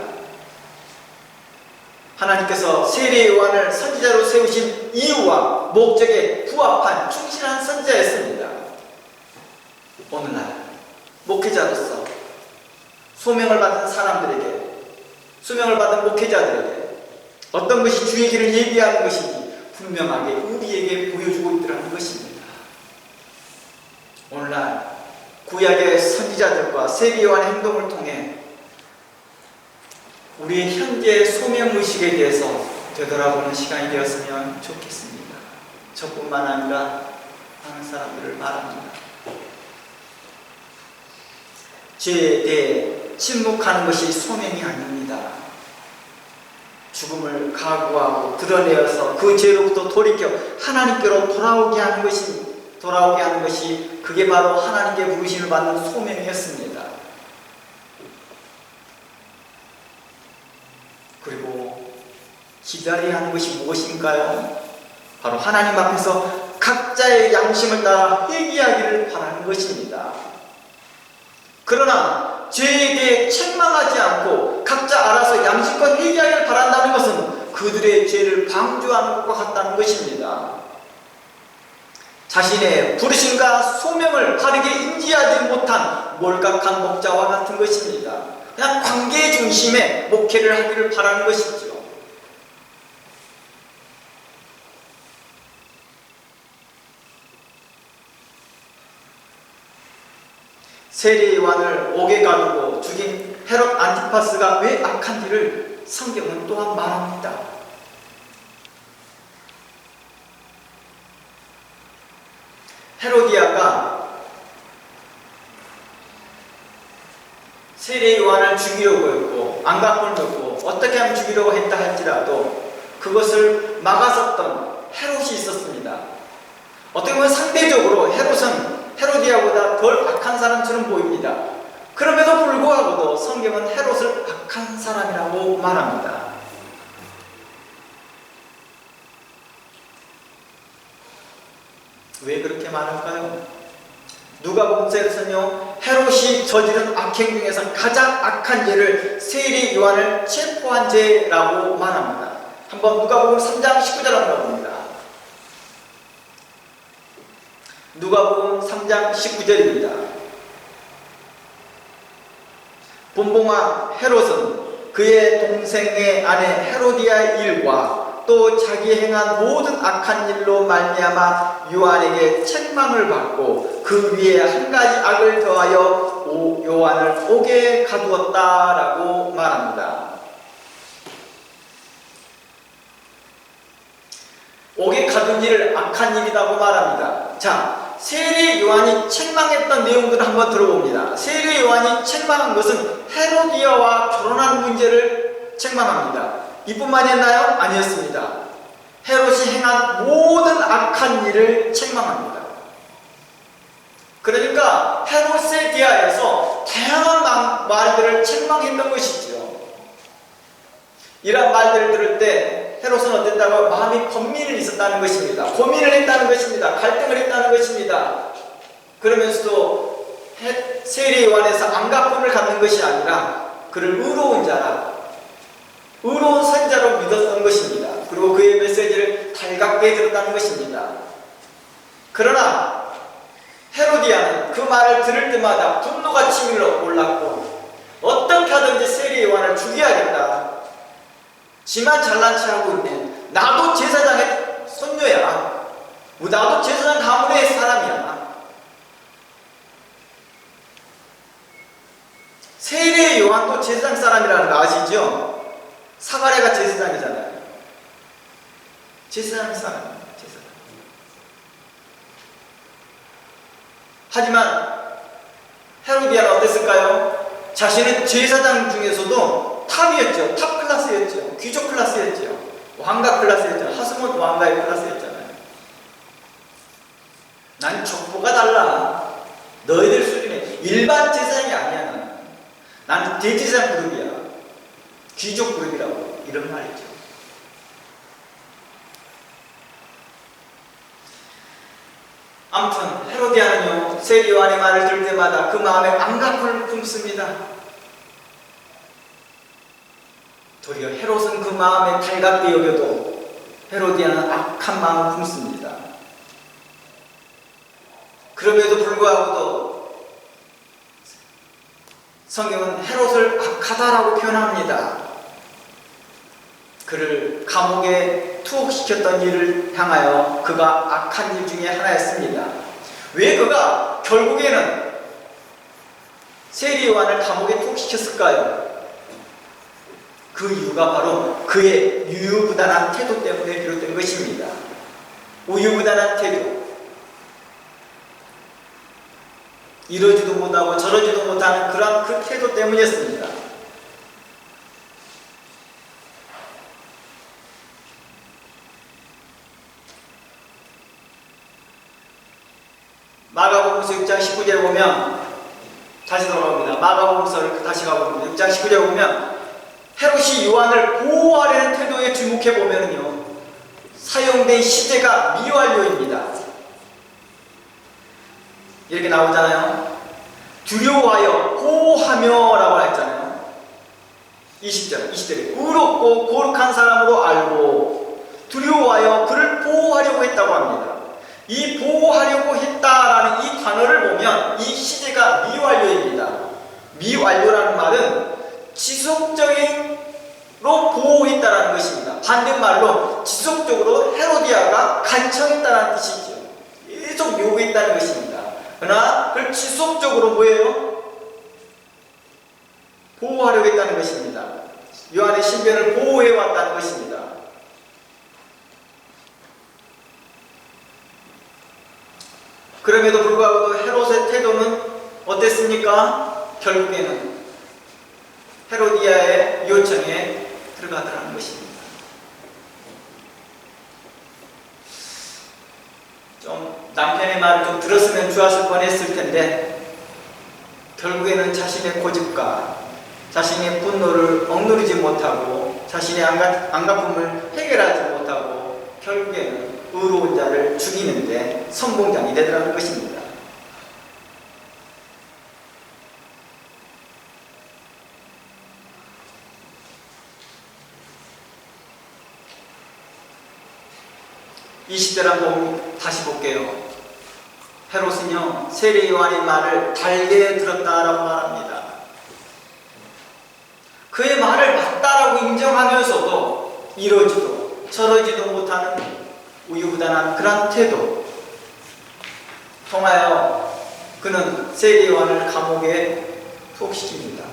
하나님께서 세례요한을 선지자로 세우신 이유와 목적에 부합한 충실한 선지자였습니다. 오늘날 목회자로서 소명을 받은 사람들에게, 소명을 받은 목회자들에게 어떤 것이 주의 길을 예비하는 것인지 분명하게 우리에게 보여주고 있더라는 것입니다. 오늘날 구약의 선지자들과 세례요한의 행동을 통해 우리의 현재의 소명의식에 대해서 되돌아보는 시간이 되었으면 좋겠습니다. 저뿐만 아니라 많은 사람들을 말합니다. 죄에 대해 침묵하는 것이 소명이 아닙니다. 죽음을 각오하고 드러내어서 그 죄로부터 돌이켜 하나님께로 돌아오게 하는 것이 그게 바로 하나님께 부르심을 받는 소명이었습니다. 그리고 기다려야 하는 것이 무엇인가요? 바로 하나님 앞에서 각자의 양심을 따라 회개하기를 바라는 것입니다. 그러나 죄에 대해 책망하지 않고 각자 알아서 양심껏 회개하기를 바란다는 것은 그들의 죄를 방조하는 것과 같다는 것입니다. 자신의 부르심과 소명을 바르게 인지하지 못한 몰각한 목자와 같은 것입니다. 그냥 관계 중심의 목회를 하기를 바라는 것이죠. 세례요한을 옥에 가두고 죽인 헤롯 안티파스가 왜 악한지를 성경은 또한 말합니다. 헤로디아가 세례요한을 죽이려고 했고 안각을 넣고 어떻게 하면 죽이려고 했다 할지라도 그것을 막아섰던 헤롯이 있었습니다. 어떻게 보면 상대적으로 헤롯은 헤로디아보다 덜 악한 사람처럼 보입니다. 그럼에도 불구하고도 성경은 헤롯을 악한 사람이라고 말합니다. 왜 그렇게 말할까요? 누가복음서에서는요, 헤롯이 저지른 악행 중에서 가장 악한 죄를 세례요한을 체포한 죄라고 말합니다. 한번 누가복음 3장 19절 한번 봅니다. 누가복음 3장 19절입니다. 본봉왕 헤롯은 그의 동생의 아내 헤로디아의 일과 또 자기 행한 모든 악한 일로 말미암아 요한에게 책망을 받고 그 위에 한 가지 악을 더하여 요한을 옥에 가두었다라고 말합니다. 옥에 가둔 일을 악한 일이라고 말합니다. 자, 세례 요한이 책망했던 내용들을 한번 들어봅니다. 세례 요한이 책망한 것은 헤로디아와 결혼한 문제를 책망합니다. 이뿐만이 했나요? 아니었습니다. 헤롯이 행한 모든 악한 일을 책망합니다. 그러니까 헤롯에 대하여서 다양한 말들을 책망했던 것이죠. 이러한 말들을 들을 때 헤롯은 어땠다고? 마음이 번민을 있었다는 것입니다. 고민을 했다는 것입니다. 갈등을 했다는 것입니다. 그러면서도 세례 요한에서 안가쁨을 갖는 것이 아니라 그를 의로운 자라, 의로운 선자로 믿었던 것입니다. 그리고 그의 메시지를 달갑게 들었다는 것입니다. 그러나 헤로디아는 그 말을 들을 때마다 분노가 치밀어 올랐고 어떻게 하든지 세례 요한을 죽여야겠다. 지만 잘난 체하고 있네. 나도 제사장의 손녀야. 나도 제사장 가문의 사람이야. 세례 요한도 제사장 사람이라는 거 아시죠? 사가랴가 제사장이잖아요. 제사장 사람이에요. 제사장. 하지만 헤로디아는 어땠을까요? 자신은 제사장 중에서도 탑이었죠. 탑 클래스였죠. 귀족 클래스였죠. 왕가 클래스였죠. 하스몬 왕가의 클래스였잖아요. 난 족보가 달라. 너희들 수준에 일반 제사장이 아니야. 나는 대제사장 그룹이야. 귀족 그룹이라고 이런 말이죠. 아무튼 헤로디아는요 세례 요한의 말을 들을 때마다 그 마음에 안가품을 품습니다. 도리어 헤롯은 그 마음에 달갑게 여겨도 헤로디아는 악한 마음을 품습니다. 그럼에도 불구하고도 성경은 헤롯을 악하다라고 표현합니다. 그를 감옥에 투옥시켰던 일을 향하여 그가 악한 일 중에 하나였습니다. 왜 그가 결국에는 세례 요한을 감옥에 투옥시켰을까요? 그 이유가 바로 그의 유유부단한 태도 때문에 비롯된 것입니다. 우유부단한 태도. 이러지도 못하고 저러지도 못하는 그런 그 태도 때문이었습니다. 마가복음서 6장 19절에 보면 다시 돌아갑니다. 마가복음서를 다시 가보면 6장 19절에 보면 헤롯이 요한을 보호하려는 태도에 주목해 보면요 사용된 시제가 미완료입니다. 이렇게 나오잖아요. 두려워하여 보호하며 라고 했잖아요. 20절에 의롭고 거룩한 사람으로 알고 두려워하여 그를 보호하려고 했다고 합니다. 이 보호하려고 했다라는 이 단어를 보면 이 시제가 미완료입니다. 미완료라는 말은 지속적으로 보호했다라는 것입니다. 반대말로 지속적으로 헤로디아가 간청했다라는 뜻이죠. 계속 요구했다는 것입니다. 그러나 그걸 지속적으로 뭐예요? 보호하려고 했다는 것입니다. 요한의 신변을 보호해왔다는 것입니다. 그럼에도 불구하고 헤롯의 태도는 어땠습니까? 결국에는 헤로디아의 요청에 들어가더라는 것입니다. 좀 남편의 말을 좀 들었으면 좋았을 뻔했을 텐데 결국에는 자신의 고집과 자신의 분노를 억누르지 못하고 자신의 안가품을 해결하지 못하고 결국에는 의로운 자를 죽이는데 선봉장이 되더라는 것입니다. 이 시대를 한번 다시 볼게요. 헤롯은요 세례 요한의 말을 달게 들었다라고 말합니다. 그의 말을 맞다라고 인정하면서도 이러지도 저러지도 못하는 우유부단한 그런 태도 통하여 그는 세례 요한을 감옥에 투옥시킵니다.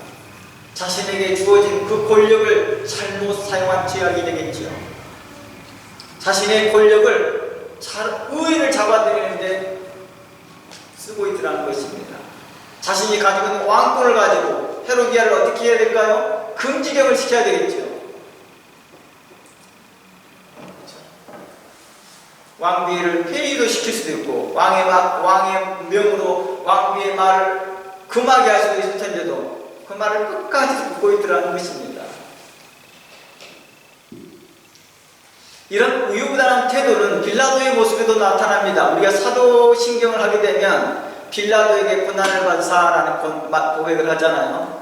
자신에게 주어진 그 권력을 잘못 사용한 죄악이 되겠지요. 자신의 권력을 의인을 잡아들이는데 쓰고 있더라는 것입니다. 자신이 가지고 있는 왕권을 가지고 헤로디아를 어떻게 해야 될까요? 금지령을 시켜야 되겠죠. 왕비를 폐위도 시킬 수도 있고 왕의 명으로 왕비의 말을 금하게 할 수도 있을 텐데도 그 말을 끝까지 듣고 있더라는 것입니다. 이런 우유부단한 태도는 빌라도의 모습에도 나타납니다. 우리가 사도신경을 하게 되면 빌라도에게 고난을 받으사라는 고백을 하잖아요.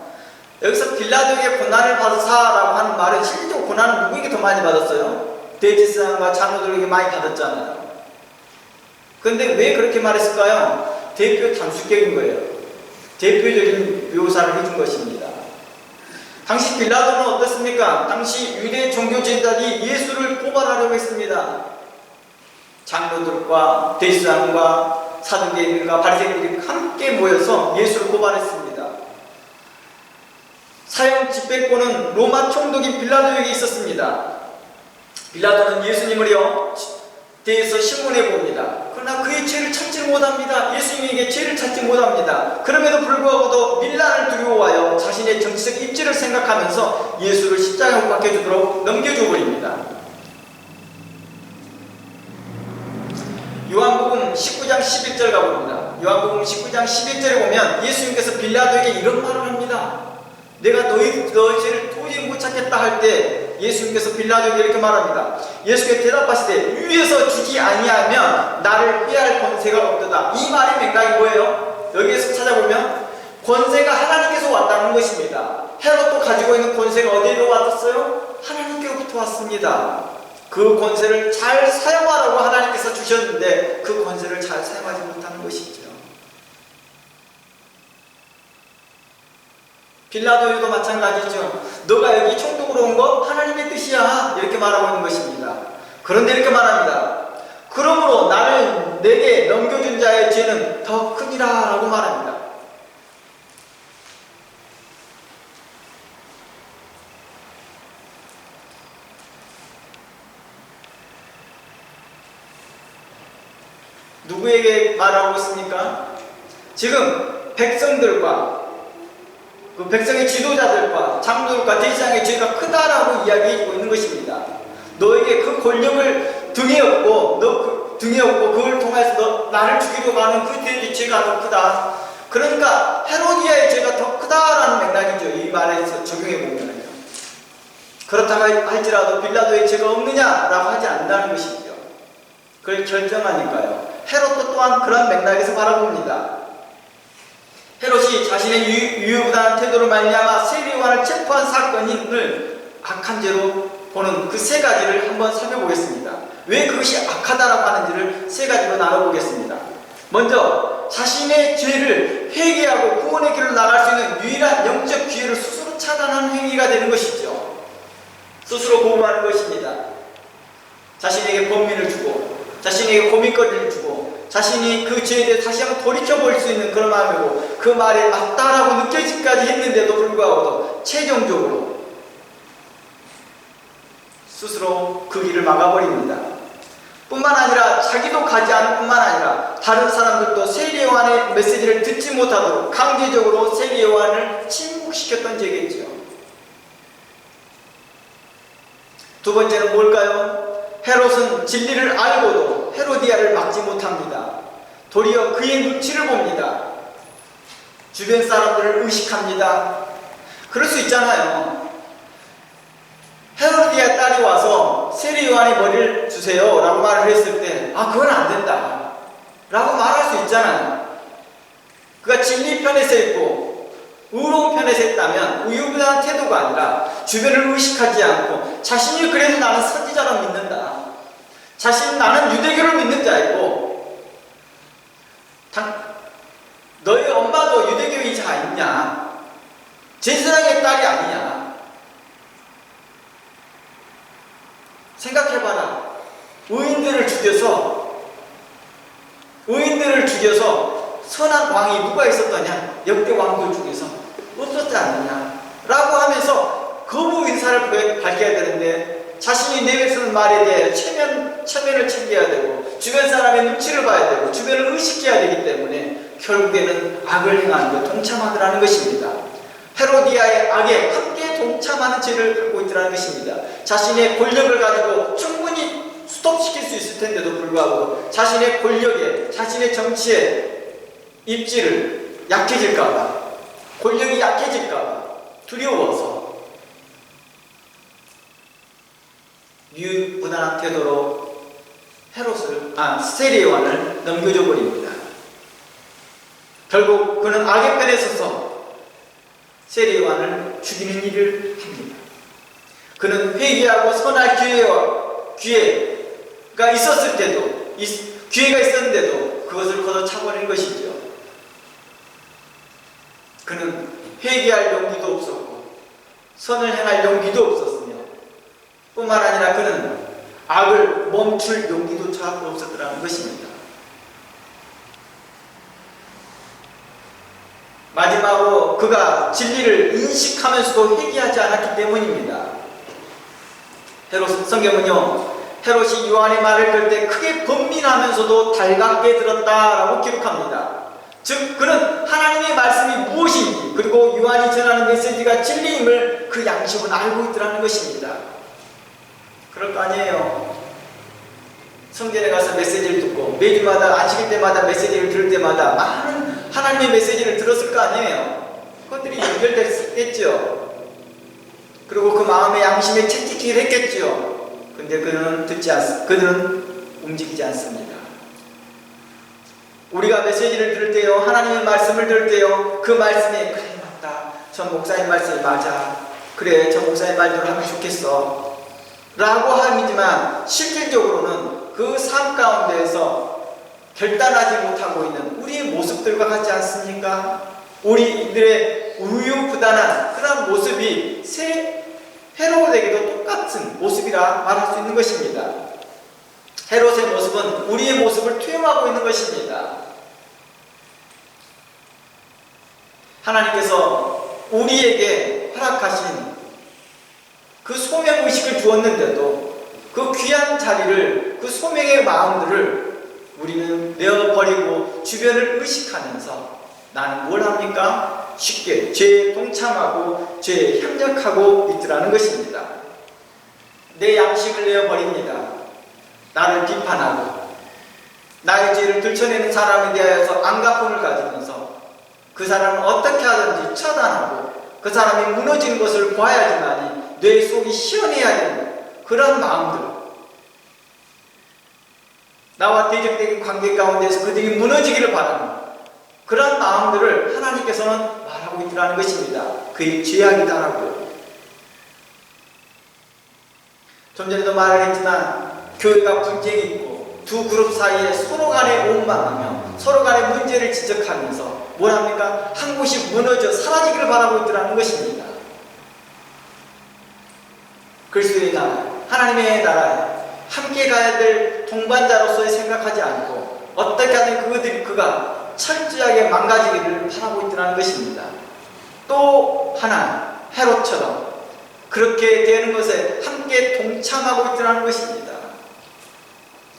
여기서 빌라도에게 고난을 받으사라고 하는 말은 실제로 고난을 누구에게 더 많이 받았어요? 대제사장과 장로들에게 많이 받았잖아요. 그런데 왜 그렇게 말했을까요? 대표 단수격인 거예요. 대표적인 묘사를 해준 것입니다. 당시 빌라도는 어떻습니까? 당시 유대 종교 지도자들이 예수를 고발하려고 했습니다. 장로들과 대제사장과 사두개인들과 바리새인들이 함께 모여서 예수를 고발했습니다. 사형 집행권은 로마 총독인 빌라도에게 있었습니다. 빌라도는 예수님을요 대해서 신문해 봅니다. 그러나 그의 죄를 찾지 못합니다. 예수님에게 죄를 찾지 못합니다. 그럼에도 불구하고도 밀란을 두려워하여 자신의 정치적 입지를 생각하면서 예수를 십자가에 못 박혀주도록 넘겨줘 버립니다. 요한복음 19장 11절 가봅니다. 요한복음 19장 11절에 보면 예수님께서 빌라도에게 이런 말을 합니다. 내가 너희 죄를 도저히 못 찾겠다 할 때 예수님께서 빌라도에게 이렇게 말합니다. 예수께서 대답하시되 위에서 주지 아니하면 나를 회할 권세가 없도다. 이 말의 맥락이 뭐예요? 여기에서 찾아보면 권세가 하나님께서 왔다는 것입니다. 헤롯도 가지고 있는 권세가 어디로 왔었어요? 하나님께로부터 왔습니다. 그 권세를 잘 사용하라고 하나님께서 주셨는데 그 권세를 잘 사용하지 못하는 것이죠. 빌라도에도 마찬가지죠. 너가 여기 총독으로 온 거 하나님의 뜻이야. 이렇게 말하고 있는 것입니다. 그런데 이렇게 말합니다. 그러므로 내게 넘겨준 자의 죄는 더 크니라 라고 말합니다. 누구에게 말하고 있습니까? 지금 백성들과 그 백성의 지도자들과 장로들과 대제사장의 죄가 크다라고 이야기해주고 있는 것입니다. 너에게 그 권력을 등에 업고 그걸 통해서 나를 죽이려고 하는 그 죄가 더 크다. 그러니까 헤로디아의 죄가 더 크다라는 맥락이죠. 이 말에서 적용해 보면요. 그렇다고 할지라도 빌라도의 죄가 없느냐라고 하지 않는다는 것이죠. 그걸 결정하니까요. 헤롯도 또한 그런 맥락에서 바라봅니다. 헤롯이 자신의 유유부단한 태도로 말미암아 세리요한을 체포한 사건을 악한 죄로 보는 그 세 가지를 한번 살펴보겠습니다. 왜 그것이 악하다라고 하는지를 세 가지로 나눠보겠습니다. 먼저 자신의 죄를 회개하고 구원의 길로 나갈 수 있는 유일한 영적 기회를 스스로 차단하는 행위가 되는 것이죠. 스스로 고발하는 것입니다. 자신에게 범민을 주고 자신에게 고민거리를 주고 자신이 그 죄에 대해 다시 한번 돌이켜볼 수 있는 그런 마음이고 그 말이 맞다라고 느껴지기까지 했는데도 불구하고도 최종적으로 스스로 그 길을 막아버립니다. 뿐만 아니라 자기도 가지 않을 뿐만 아니라 다른 사람들도 세리요한의 메시지를 듣지 못하도록 강제적으로 세리요한을 침묵시켰던 죄겠죠. 두 번째는 뭘까요? 헤롯은 진리를 알고도 헤로디아를 막지 못합니다. 도리어 그의 눈치를 봅니다. 주변 사람들을 의식합니다. 그럴 수 있잖아요. 헤로디아 딸이 와서 세리요한의 머리를 주세요 라고 말을 했을 때 그건 안 된다 라고 말할 수 있잖아요. 그가 진리 편에 서 있고 의로운 편에 서 있다면 우유부단한 태도가 아니라 주변을 의식하지 않고 자신이 그래도 나는 선지자로 믿는다. 나는 유대교를 믿는 자이고 너희 엄마도 유대교이지 않냐? 제사장의 딸이 아니냐? 생각해봐라. 의인들을 죽여서 선한 왕이 누가 있었더냐? 역대 왕들 중에서 없었지 않느냐? 라고 하면서 거부 인사를 밝혀야 되는데 자신이 내뱉은 말에 대해 체면 체면을 챙겨야 되고 주변 사람의 눈치를 봐야 되고 주변을 의식해야 되기 때문에 결국에는 악을 행하는 데 동참하더라는 것입니다. 헤로디아의 악에 함께 동참하는 죄를 갖고 있더라는 것입니다. 자신의 권력을 가지고 충분히 스톱시킬 수 있을 텐데도 불구하고 자신의 권력에, 자신의 정치에 입지를 약해질까봐, 권력이 약해질까봐 두려워서 유유부단한 태도로 세례요한을 넘겨줘 버립니다. 결국 그는 악의 편에 서서 세례요한을 죽이는 일을 합니다. 그는 회개하고 선할 기회가 있었을 때도, 기회가 있었는데도 그것을 걷어차버린 것이죠. 그는 회개할 용기도 없었고 선을 행할 용기도 없었으며 뿐만 아니라 그는 악을 멈출 용기도 차고 없었더라는 것입니다. 마지막으로 그가 진리를 인식하면서도 회개하지 않았기 때문입니다. 성경은요, 헤롯이 요한의 말을 들 때 크게 번민하면서도 달갑게 들었다라고 기록합니다. 즉 그는 하나님의 말씀이 무엇인지 그리고 요한이 전하는 메시지가 진리임을 그 양심은 알고 있더라는 것입니다. 그럴 거 아니에요. 성전에 가서 메시지를 듣고 매주마다 안식일 때마다 메시지를 들을 때마다 많은 하나님의 메시지를 들었을 거 아니에요. 그것들이 연결됐겠죠. 그리고 그 마음의 양심에 채찍질을 했겠죠. 근데 그들은 움직이지 않습니다. 우리가 메시지를 들을 때요, 하나님의 말씀을 들을 때요, 그 말씀에 그래 맞다, 저 목사님 말씀이 맞아, 그래 저 목사님 말대로 하면 좋겠어 라고 함이지만 실질적으로는 그 삶 가운데에서 결단하지 못하고 있는 우리의 모습들과 같지 않습니까? 우리들의 우유부단한 그런 모습이 헤롯에게도 똑같은 모습이라 말할 수 있는 것입니다. 헤롯의 모습은 우리의 모습을 투영하고 있는 것입니다. 하나님께서 우리에게 허락하신 그 소명의식을 주었는데도 그 귀한 자리를, 그 소명의 마음들을 우리는 내어버리고 주변을 의식하면서 나는 뭘 합니까? 쉽게 죄에 동참하고 죄에 협력하고 있더라는 것입니다. 내 양심을 내어버립니다. 나를 비판하고 나의 죄를 들춰내는 사람에 대하여서 안가품을 가지면서 그 사람을 어떻게 하든지 처단하고 그 사람이 무너지는 것을 봐야지만 뇌 속이 시원해야 되는 그런 마음들, 나와 대적된 관계 가운데서 그들이 무너지기를 바라는 그런 마음들을 하나님께서는 말하고 있더라는 것입니다. 그의 죄악이다라고요. 좀 전에도 말을 했지만 교회가 분쟁이 있고 두 그룹 사이에 서로 간에 원망하며 서로 간에 문제를 지적하면서 뭘 합니까? 한 곳이 무너져 사라지기를 바라고 있더라는 것입니다. 그리스도의 나라, 하나님의 나라에 함께 가야 될 동반자로서의 생각하지 않고 어떻게 하든 그가 철저하게 망가지기를 바라고 있더라는 것입니다. 또 하나 헤롯처럼 그렇게 되는 것에 함께 동참하고 있더라는 것입니다.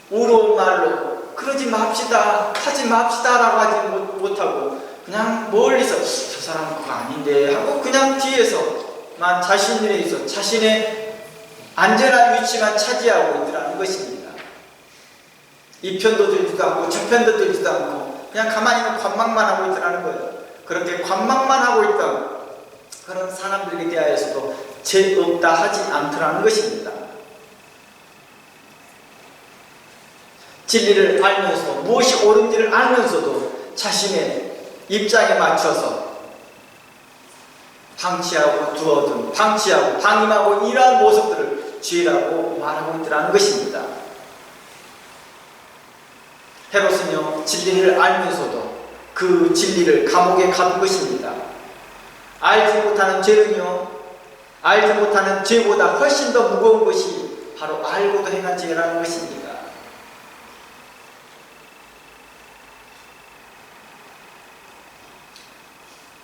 우로운 말로 그러지 맙시다, 하지 맙시다 라고 하지 못하고 그냥 멀리서 저 사람은 그거 아닌데 하고 그냥 뒤에서만 자신의 안전한 위치만 차지하고 있더라는 것입니다. 이 편도 들지도 않고 저 편도 들지도 않고 그냥 가만히 있는 관망만 하고 있더라는 거예요. 그렇게 관망만 하고 있던 그런 사람들에 대하여서도 죄 없다 하지 않더라는 것입니다. 진리를 알면서도 무엇이 옳은지를 알면서도 자신의 입장에 맞춰서 방치하고 방임하고 이러한 모습들을 죄라고 말하고 있더라는 것입니다. 헤롯은요, 진리를 알면서도 그 진리를 감옥에 가둔 것입니다. 알지 못하는 죄는요, 알지 못하는 죄보다 훨씬 더 무거운 것이 바로 알고도 행한 죄라는 것입니다.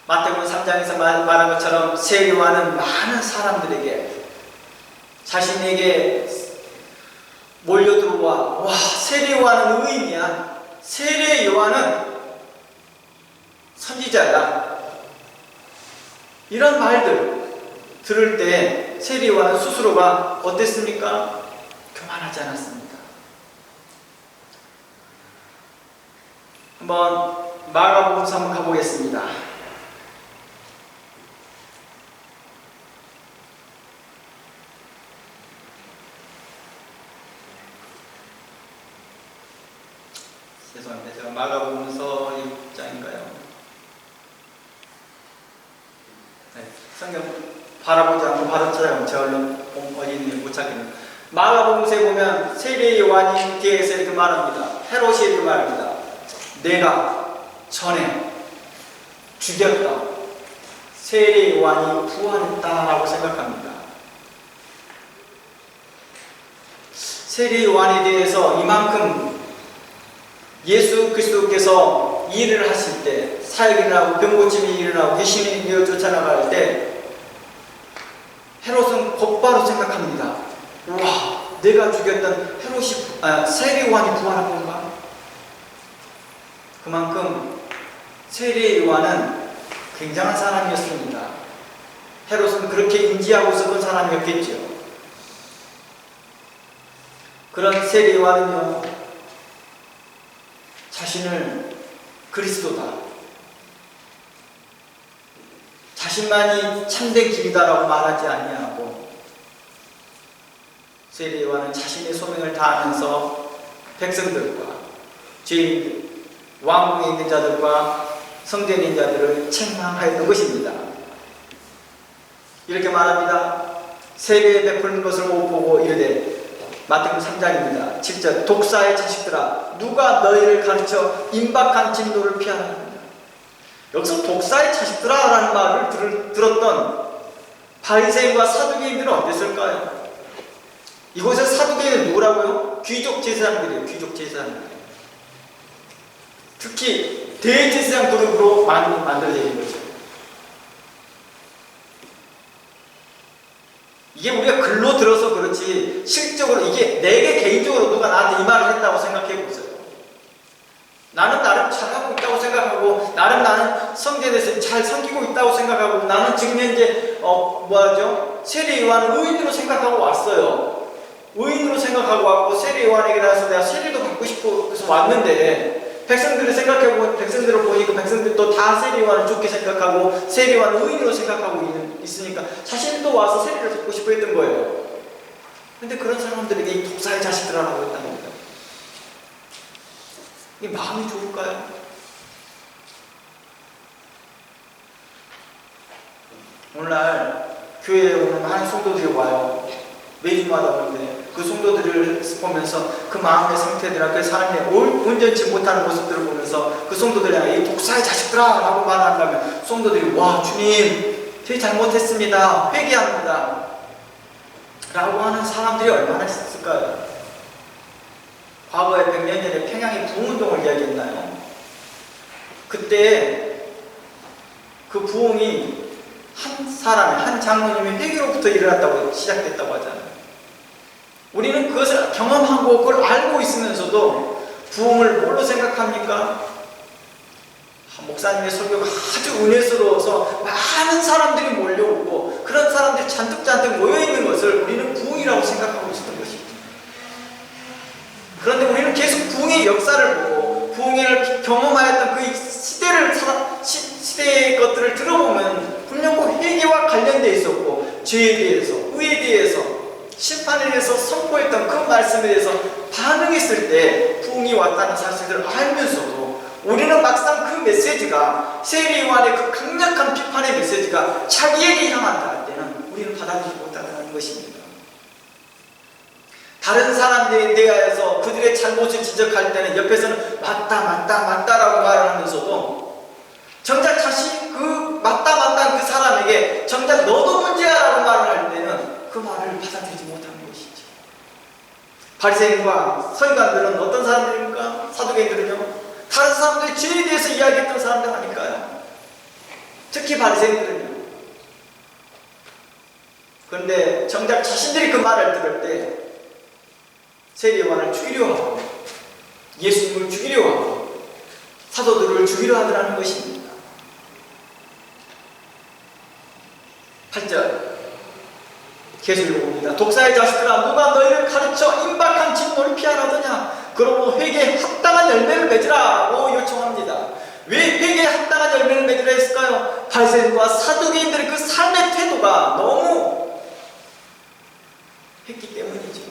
마태복음 3장에서 말한 것처럼 세례요한은 많은 사람들에게 자신에게 몰려들어와 와 세례 요한은 의인이야, 세례 요한은 선지자야, 이런 말들 들을 때 세례 요한은 스스로가 어땠습니까? 교만하지 않았습니다. 한번 마가복음서 한번 가보겠습니다. 죄송합니다. 제가 마가복음서 6장인가요? 네, 성경 바라보지 않고 바로 찾아가면 제가 얼른 어디있는지 못 찾겠네요. 마가복음서에 보면 세례 요한이 뒤에서 이렇게 말합니다. 헤롯이 이렇게 말합니다. 내가 전에 죽였다 세례 요한이 부활했다라고 생각합니다. 세례 요한에 대해서 이만큼 예수 그리스도께서 일을 하실 때, 사역이 일어나고 병고침이 일어나고 귀신이 이어 쫓아나갈 때 헤롯은 곧바로 생각합니다. 와, 내가 죽였던 세례 요한이 부활한 건가? 그만큼 세례 요한은 굉장한 사람이었습니다. 헤롯은 그렇게 인지하고 있었던 사람이었겠죠. 그런 세례 요한은요, 자신을 그리스도다, 자신만이 참된 길이다라고 말하지 아니하고 세례 요한은 자신의 소명을 다하면서 백성들과 죄인들, 왕궁에 있는 자들과 성전에 있는 자들을 책망하였던 것입니다. 이렇게 말합니다. 세례에 베푸는 것을 보고 이르되, 마태복음 3장입니다. 7절, 독사의 자식들아 누가 너희를 가르쳐 임박한 진노를 피하느냐. 여기서 독사의 자식들아 라는 말을 들었던 바리새인과 사두개인들은 어땠을까요? 이곳에 사두개인은 누구라고요? 귀족 제사장들이에요. 귀족 제사장들. 특히 대제사장 그룹으로 많이 만들어져 있는 거죠. 이게 우리가 글로 들어서 그렇지 실적으로 이게 내게 개인적으로 누가 나한테 이 말을 했다고 생각해 보세요. 나는 나름 잘하고 있다고 생각하고 나는 성전에서 잘 섬기고 있다고 생각하고 나는 지금 현재 세례 요한은 의인으로 생각하고 왔어요. 의인으로 생각하고 왔고 세례 요한에게 나와서 내가 세례도 받고 싶어서 왔는데 백성들을 생각해보고 백성들을 보니까 백성들도 다 세례 요한을 좋게 생각하고 세례 요한을 의인으로 생각하고 있으니까 자신도 와서 세례를 받고 싶어 했던 거예요. 근데 그런 사람들에게 이 독사의 자식들이라고 했다는 겁니다. 이게 마음이 좋을까요? 오늘날 교회에 오는 많은 성도들이 와요. 매주마다 오는데 그 성도들을 보면서 그 마음의 상태들이나 그 사람의 온전치 못하는 모습들을 보면서 그 성도들이 이 독사의 자식들아 라고 말한다면 성도들이 와 주님 저희 잘못했습니다 회개합니다 라고 하는 사람들이 얼마나 있을까요? 과거에 100년 전에 평양의 부흥운동을 이야기했나요? 그때 그 부흥이 한 장로님의 회개로부터 일어났다고 시작됐다고 하잖아요. 우리는 그것을 경험하고 그걸 알고 있으면서도 부흥을 뭘로 생각합니까? 목사님의 설교가 아주 은혜스러워서 많은 사람들이 몰려오고 그런 사람들이 잔뜩 모여있는 것을 우리는 부흥이라고 생각하고 있었던 것입니다. 그런데 우리는 계속 부흥의 역사를 보고 부흥을 경험하였던 그 시대의 것들을 들어보면 분명 그 회개와 관련되어 있었고 죄에 대해서, 의에 대해서, 심판에 대해서 선포했던 그 말씀에 대해서 반응했을 때 부흥이 왔다는 사실을 알면서도 우리는 막상 그 메시지가 세례 요한의 그 강력한 비판의 메시지가 자기에게 향한다 할 때는 우리는 받아들이지 못한다는 것입니다. 다른 사람들에 대하여서 그들의 잘못을 지적할 때는 옆에서는 맞다라고 말을 하면서도 정작 자신 그 맞다 그 사람에게 정작 너도 문제야라고 말을 할 때는 그 말을 받아들이지 못하는 것이죠. 바리새인과 서기관들은 어떤 사람들입니까? 사두개인들은요? 다른 사람들이 죄에 대해서 이야기했던 사람들 아닐까요? 특히 바리새인들은요. 그런데 정작 자신들이 그 말을 들을 때 세례 요한을 죽이려 하고 예수님을 죽이려 하고 사도들을 죽이려 하더라는 것입니다. 8절 계속 읽어봅니다. 독사의 자식들아, 누가 너희를 가르쳐 임박한 진노를 피하라더냐? 그러므로 회개에 합당한 열매를 맺으라고 요청합니다. 왜 회개에 합당한 열매를 맺으라 했을까요? 바리새인과 사두개인들의 그 삶의 태도가 너무 했기 때문이죠.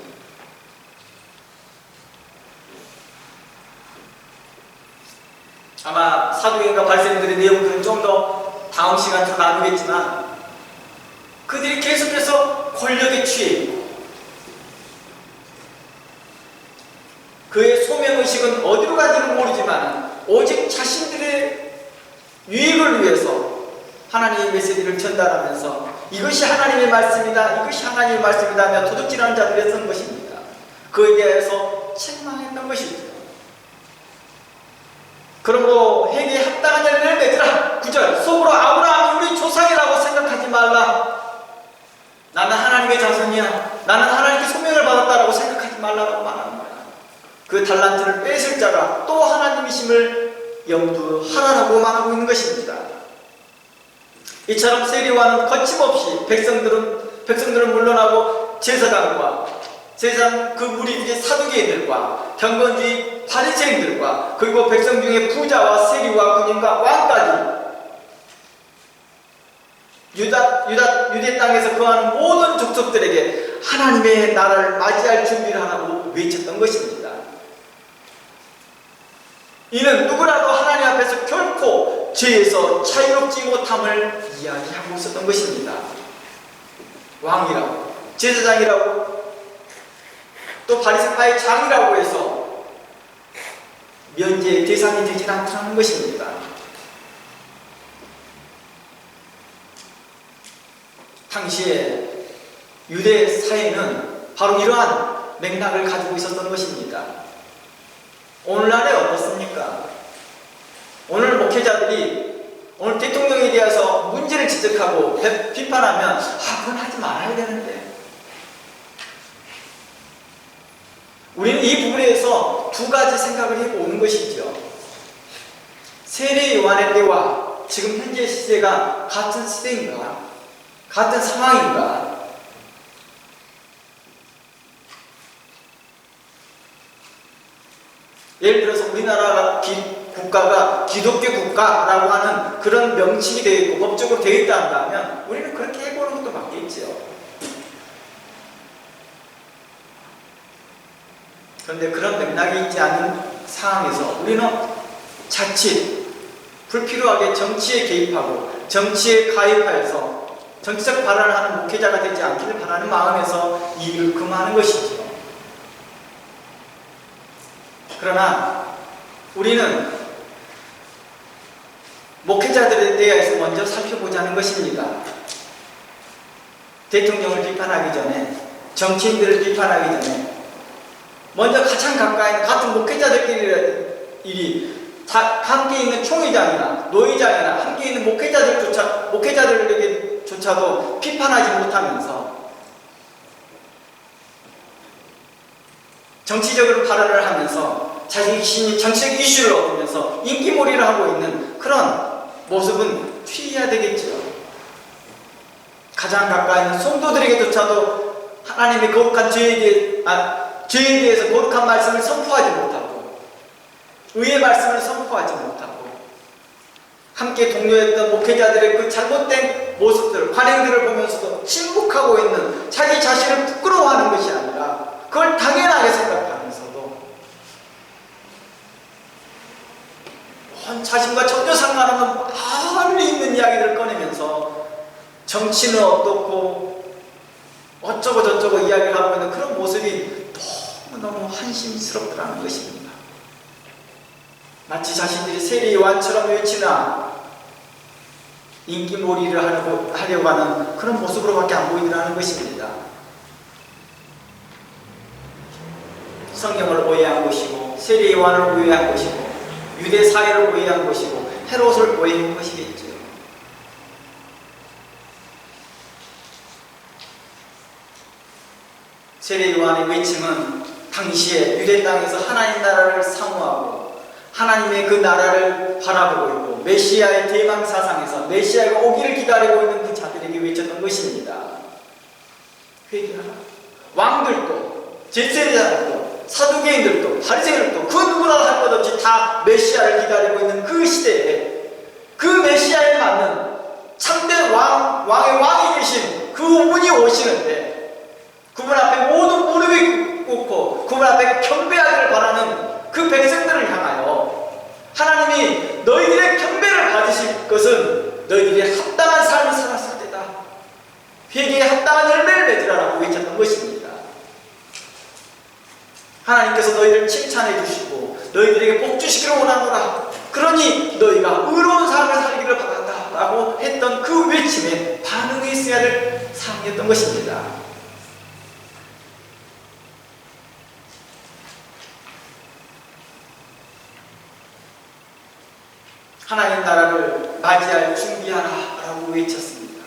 아마 사두개인과 바리새인들의 내용들은 좀 더 다음 시간에 나누겠지만, 그들이 계속해서 권력에 취해 있고 그의 소명의식은 어디로 간지는 모르지만 오직 자신들의 유익을 위해서 하나님의 메시지를 전달하면서 이것이 하나님의 말씀이다, 이것이 하나님의 말씀이다 하며 도둑질하는 자들이었던 것입니다. 그에 대해서 책망했던 것이죠. 그러므로 회개에 합당한 열매를 맺으라. 9절 속으로 아브라함이 우리 조상이라고 생각하지 말라. 나는 하나님의 자손이야, 나는 하나님께 소명을 받았다라고 생각하지 말라고 말하는 거야. 그 달란트를 뺏을 자가 또 하나님이심을 염두하라라고 말하고 있는 것입니다. 이처럼 세례요한은 거침없이 백성들은 물러나고 제사장과 세상 그 무리들의 사두개인들과 경건주의 바리새인들과 그리고 백성 중에 부자와 세리와 군인과 왕까지 유대 땅에서 거하는 모든 족속들에게 하나님의 나라를 맞이할 준비를 하라고 외쳤던 것입니다. 이는 누구라도 하나님 앞에서 결코 죄에서 자유롭지 못함을 이야기하고 있었던 것입니다. 왕이라고, 제사장이라고, 또 바리새파의 장이라고 해서 면제의 대상이 되지 않다는 것입니다. 당시에 유대 사회는 바로 이러한 맥락을 가지고 있었던 것입니다. 오늘날에 어떻습니까? 오늘 목회자들이 오늘 대통령에 대해서 문제를 지적하고 비판하면 그건 하지 말아야 되는데, 우리는 이 부분에서 두 가지 생각을 해보는 것이죠. 세례 요한의 때와 지금 현재 시대가 같은 시대인가? 같은 상황인가? 예를 들어서 우리나라 국가가 기독교 국가라고 하는 그런 명칭이 되어 있고 법적으로 되어 있다 한다면 우리는 그렇게 해보는 것도 맞겠지요. 그런데 그런 맥락이 있지 않은 상황에서 우리는 자칫 불필요하게 정치에 개입하고 정치에 가입하여서 정치적 발언을 하는 목회자가 되지 않기를 바라는 마음에서 이 일을 금하는 것이죠. 그러나 우리는 목회자들에 대해서 먼저 살펴보자는 것입니다. 대통령을 비판하기 전에, 정치인들을 비판하기 전에 먼저 가장 가까이 있는 같은 목회자들끼리 함께 있는 총회장이나 노회장이나 함께 있는 목회자들에게조차도 비판하지 못하면서 정치적으로 발언을 하면서 자신이 정치적 이슈를 얻으면서 인기몰이를 하고 있는 그런 모습은 취해야 되겠죠. 가장 가까이 있는 성도들에게조차도 하나님의 거룩한 죄에 대해서 거룩한 말씀을 선포하지 못하고 의의 말씀을 선포하지 못하고 함께 동료했던 목회자들의 그 잘못된 모습들, 관행들을 보면서도 침묵하고 있는 자기 자신을 부끄러워하는 것이 아니라 그걸 당연하게 생각하면서도 자신과 전혀 상관없는 많이 있는 이야기들을 꺼내면서 정치는 어떻고 어쩌고 저쩌고 이야기를 하고 있는 그런 모습이 너무너무 한심스럽더라는 것입니다. 마치 자신들이 세례 요한처럼 외치나 인기몰이를 하려고 하는 그런 모습으로밖에 안 보이더라는 것입니다. 성경을 오해한 것이고 세례 요한을 오해한 것이고 유대 사회를 오해한 것이고 헤롯을 오해한 것이겠죠. 세례 요한의 외침은 당시에 유대 땅에서 하나님 나라를 사모하고 하나님의 그 나라를 바라보고 있고 메시아의 대망 사상에서 메시아가 오기를 기다리고 있는 그 자들에게 외쳤던 것입니다. 회개하라. 왕들도 제사장들도 사두개인들도 바리새인들도 그 누구나 할 것 없이 다 메시아를 기다리고 있는 그 시대에 그 메시아에 맞는 참된 왕의 왕이 되신 그분이 오시는데 그분 앞에 모든 무릎이 꿇고 그분 앞에 경배하기를 바라는 그 백성들을 향하여 하나님이 너희들의 경배를 받으실 것은 너희들이 합당한 삶을 살았을 때다. 회개에 합당한 열매를 맺으라라고 외쳤던 것입니다. 하나님께서 너희를 칭찬해 주시고 너희들에게 복 주시기를 원하노라. 그러니 너희가 의로운 삶을 살기를 바란다라고 했던 그 외침에 반응이 있어야 될 삶이었던 것입니다. 하나님 나라를 맞이할 준비하라라고 외쳤습니다.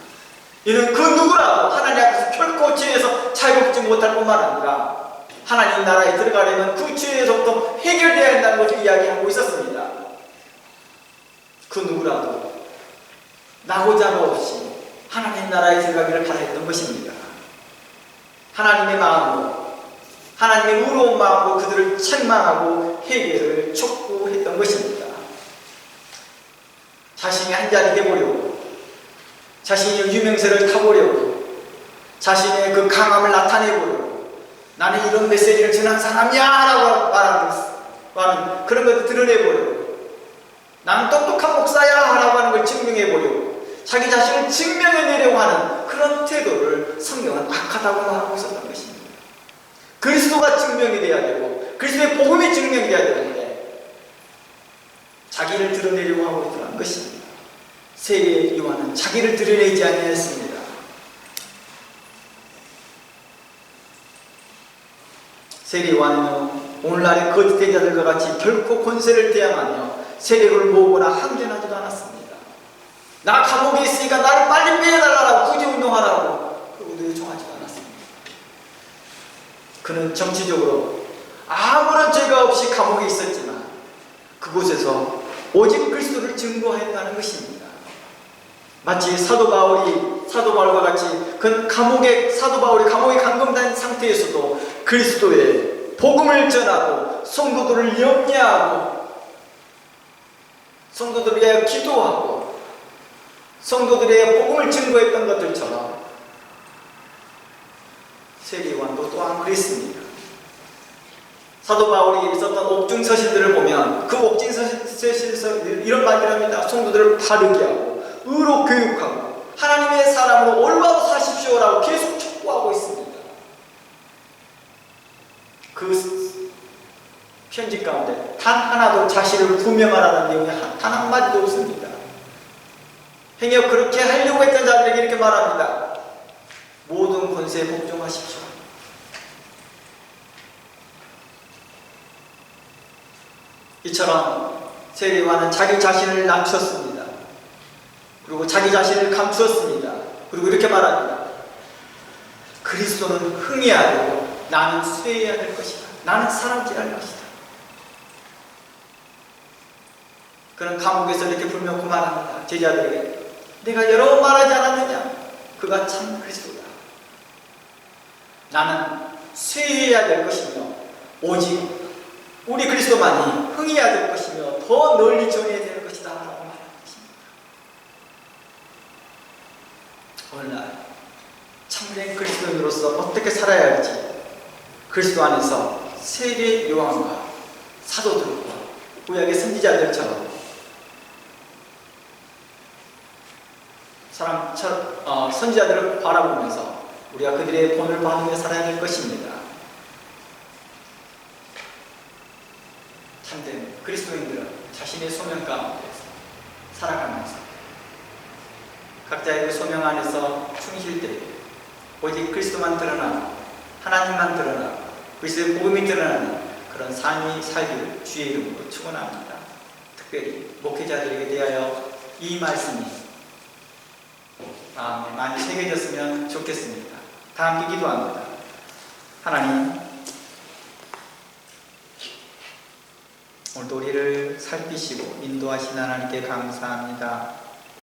이는 그 누구라도 하나님 앞에서 결코 죄에서 자유롭지 못할 뿐만 아니라 하나님 나라에 들어가려면 그 죄에서부터 해결되어야 한다는 것을 이야기하고 있었습니다. 그 누구라도 나고자가 없이 하나님 나라에 들어가기를 바라했던 것입니다. 하나님의 마음으로 하나님의 의로운 마음으로 그들을 책망하고 회개를 촉구했던 것입니다. 자신이 한 자리 되보려고 자신의 유명세를 타보려고 자신의 그 강함을 나타내보려고 나는 이런 메시지를 전한 사람이야 라고 말하는 그런 것을 드러내보려고 나는 똑똑한 목사야 라고 하는 걸 증명해보려고 자기 자신을 증명해내려고 하는 그런 태도를 성경은 악하다고 말하고 있었던 것입니다. 그리스도가 증명이 돼야 되고 그리스도의 복음이 증명이 돼야 되는데 자기를 드러내려고 하고 있던 것입니다. 세례 요한은 자기를 드러내지 아니했습니다. 세례 요한은 오늘날의 거짓 제자들과 같이 결코 권세를 대항하며 세례를 모으거나 항전하지도 않았습니다. 나 감옥에 있으니까 나를 빨리 빼달라고 굳이 운동하라고 그러고도 요청하지도 않았습니다. 그는 정치적으로 아무런 죄가 없이 감옥에 있었지만 그곳에서 오직 그리스도를 증거했다는 것입니다. 마치 사도 바울과 같이 그 사도 바울이 감옥에 감금된 상태에서도 그리스도의 복음을 전하고 성도들을 염려하고 성도들을 위하여 기도하고 성도들의 복음을 증거했던 것들처럼 세례 요한도 또한 그랬습니다. 사도 바울이 있었던 옥중 서신들을 보면 그 옥중 서신에서 이런 말을 합니다. 성도들을 바르게 하고 의로 교육하고 하나님의 사람으로 올바로 사십시오라고 계속 촉구하고 있습니다. 그 편지 가운데 단 하나도 자신을 부명하라는 내용이 단 한마디도 없습니다. 행여 그렇게 하려고 했던 자들에게 이렇게 말합니다. 모든 권세에 복종하십시오. 이처럼 세례 요한은 자기 자신을 낮추었습니다. 그리고 자기 자신을 감추었습니다. 그리고 이렇게 말합니다. 그리스도는 흥해야 되고 나는 쇠해야 될 것이다. 나는 사람질할 것이다. 그는 감옥에서 이렇게 불면고 말합니다. 제자들에게 내가 여러 번 말하지 않았느냐? 그가 참 그리스도다. 나는 쇠해야 될 것이며 오직 우리 그리스도만이 흥해야 될 것이며 더 널리 전해야 될 것이다 라고 말하는 것입니다. 오늘날 참된 그리스도인으로서 어떻게 살아야 할지 그리스도 안에서 세례 요한과 사도들과 구약의 선지자들처럼 선지자들을 바라보면서 우리가 그들의 본을 받으며 살아야 할 것입니다. 참된 그리스도인들은 자신의 소명 가운데서 살아가면서 각자의 그 소명 안에서 충실되게 오직 그리스도만 드러나고 하나님만 드러나고 그리스도의 복음이 드러나는 그런 삶이 살기를 주의 이름으로 축원합니다. 특별히 목회자들에게 대하여 이 말씀이 마음에 많이 새겨졌으면 좋겠습니다. 다 함께 기도합니다. 하나님, 오늘도 우리를 살피시고 인도하신 하나님께 감사합니다.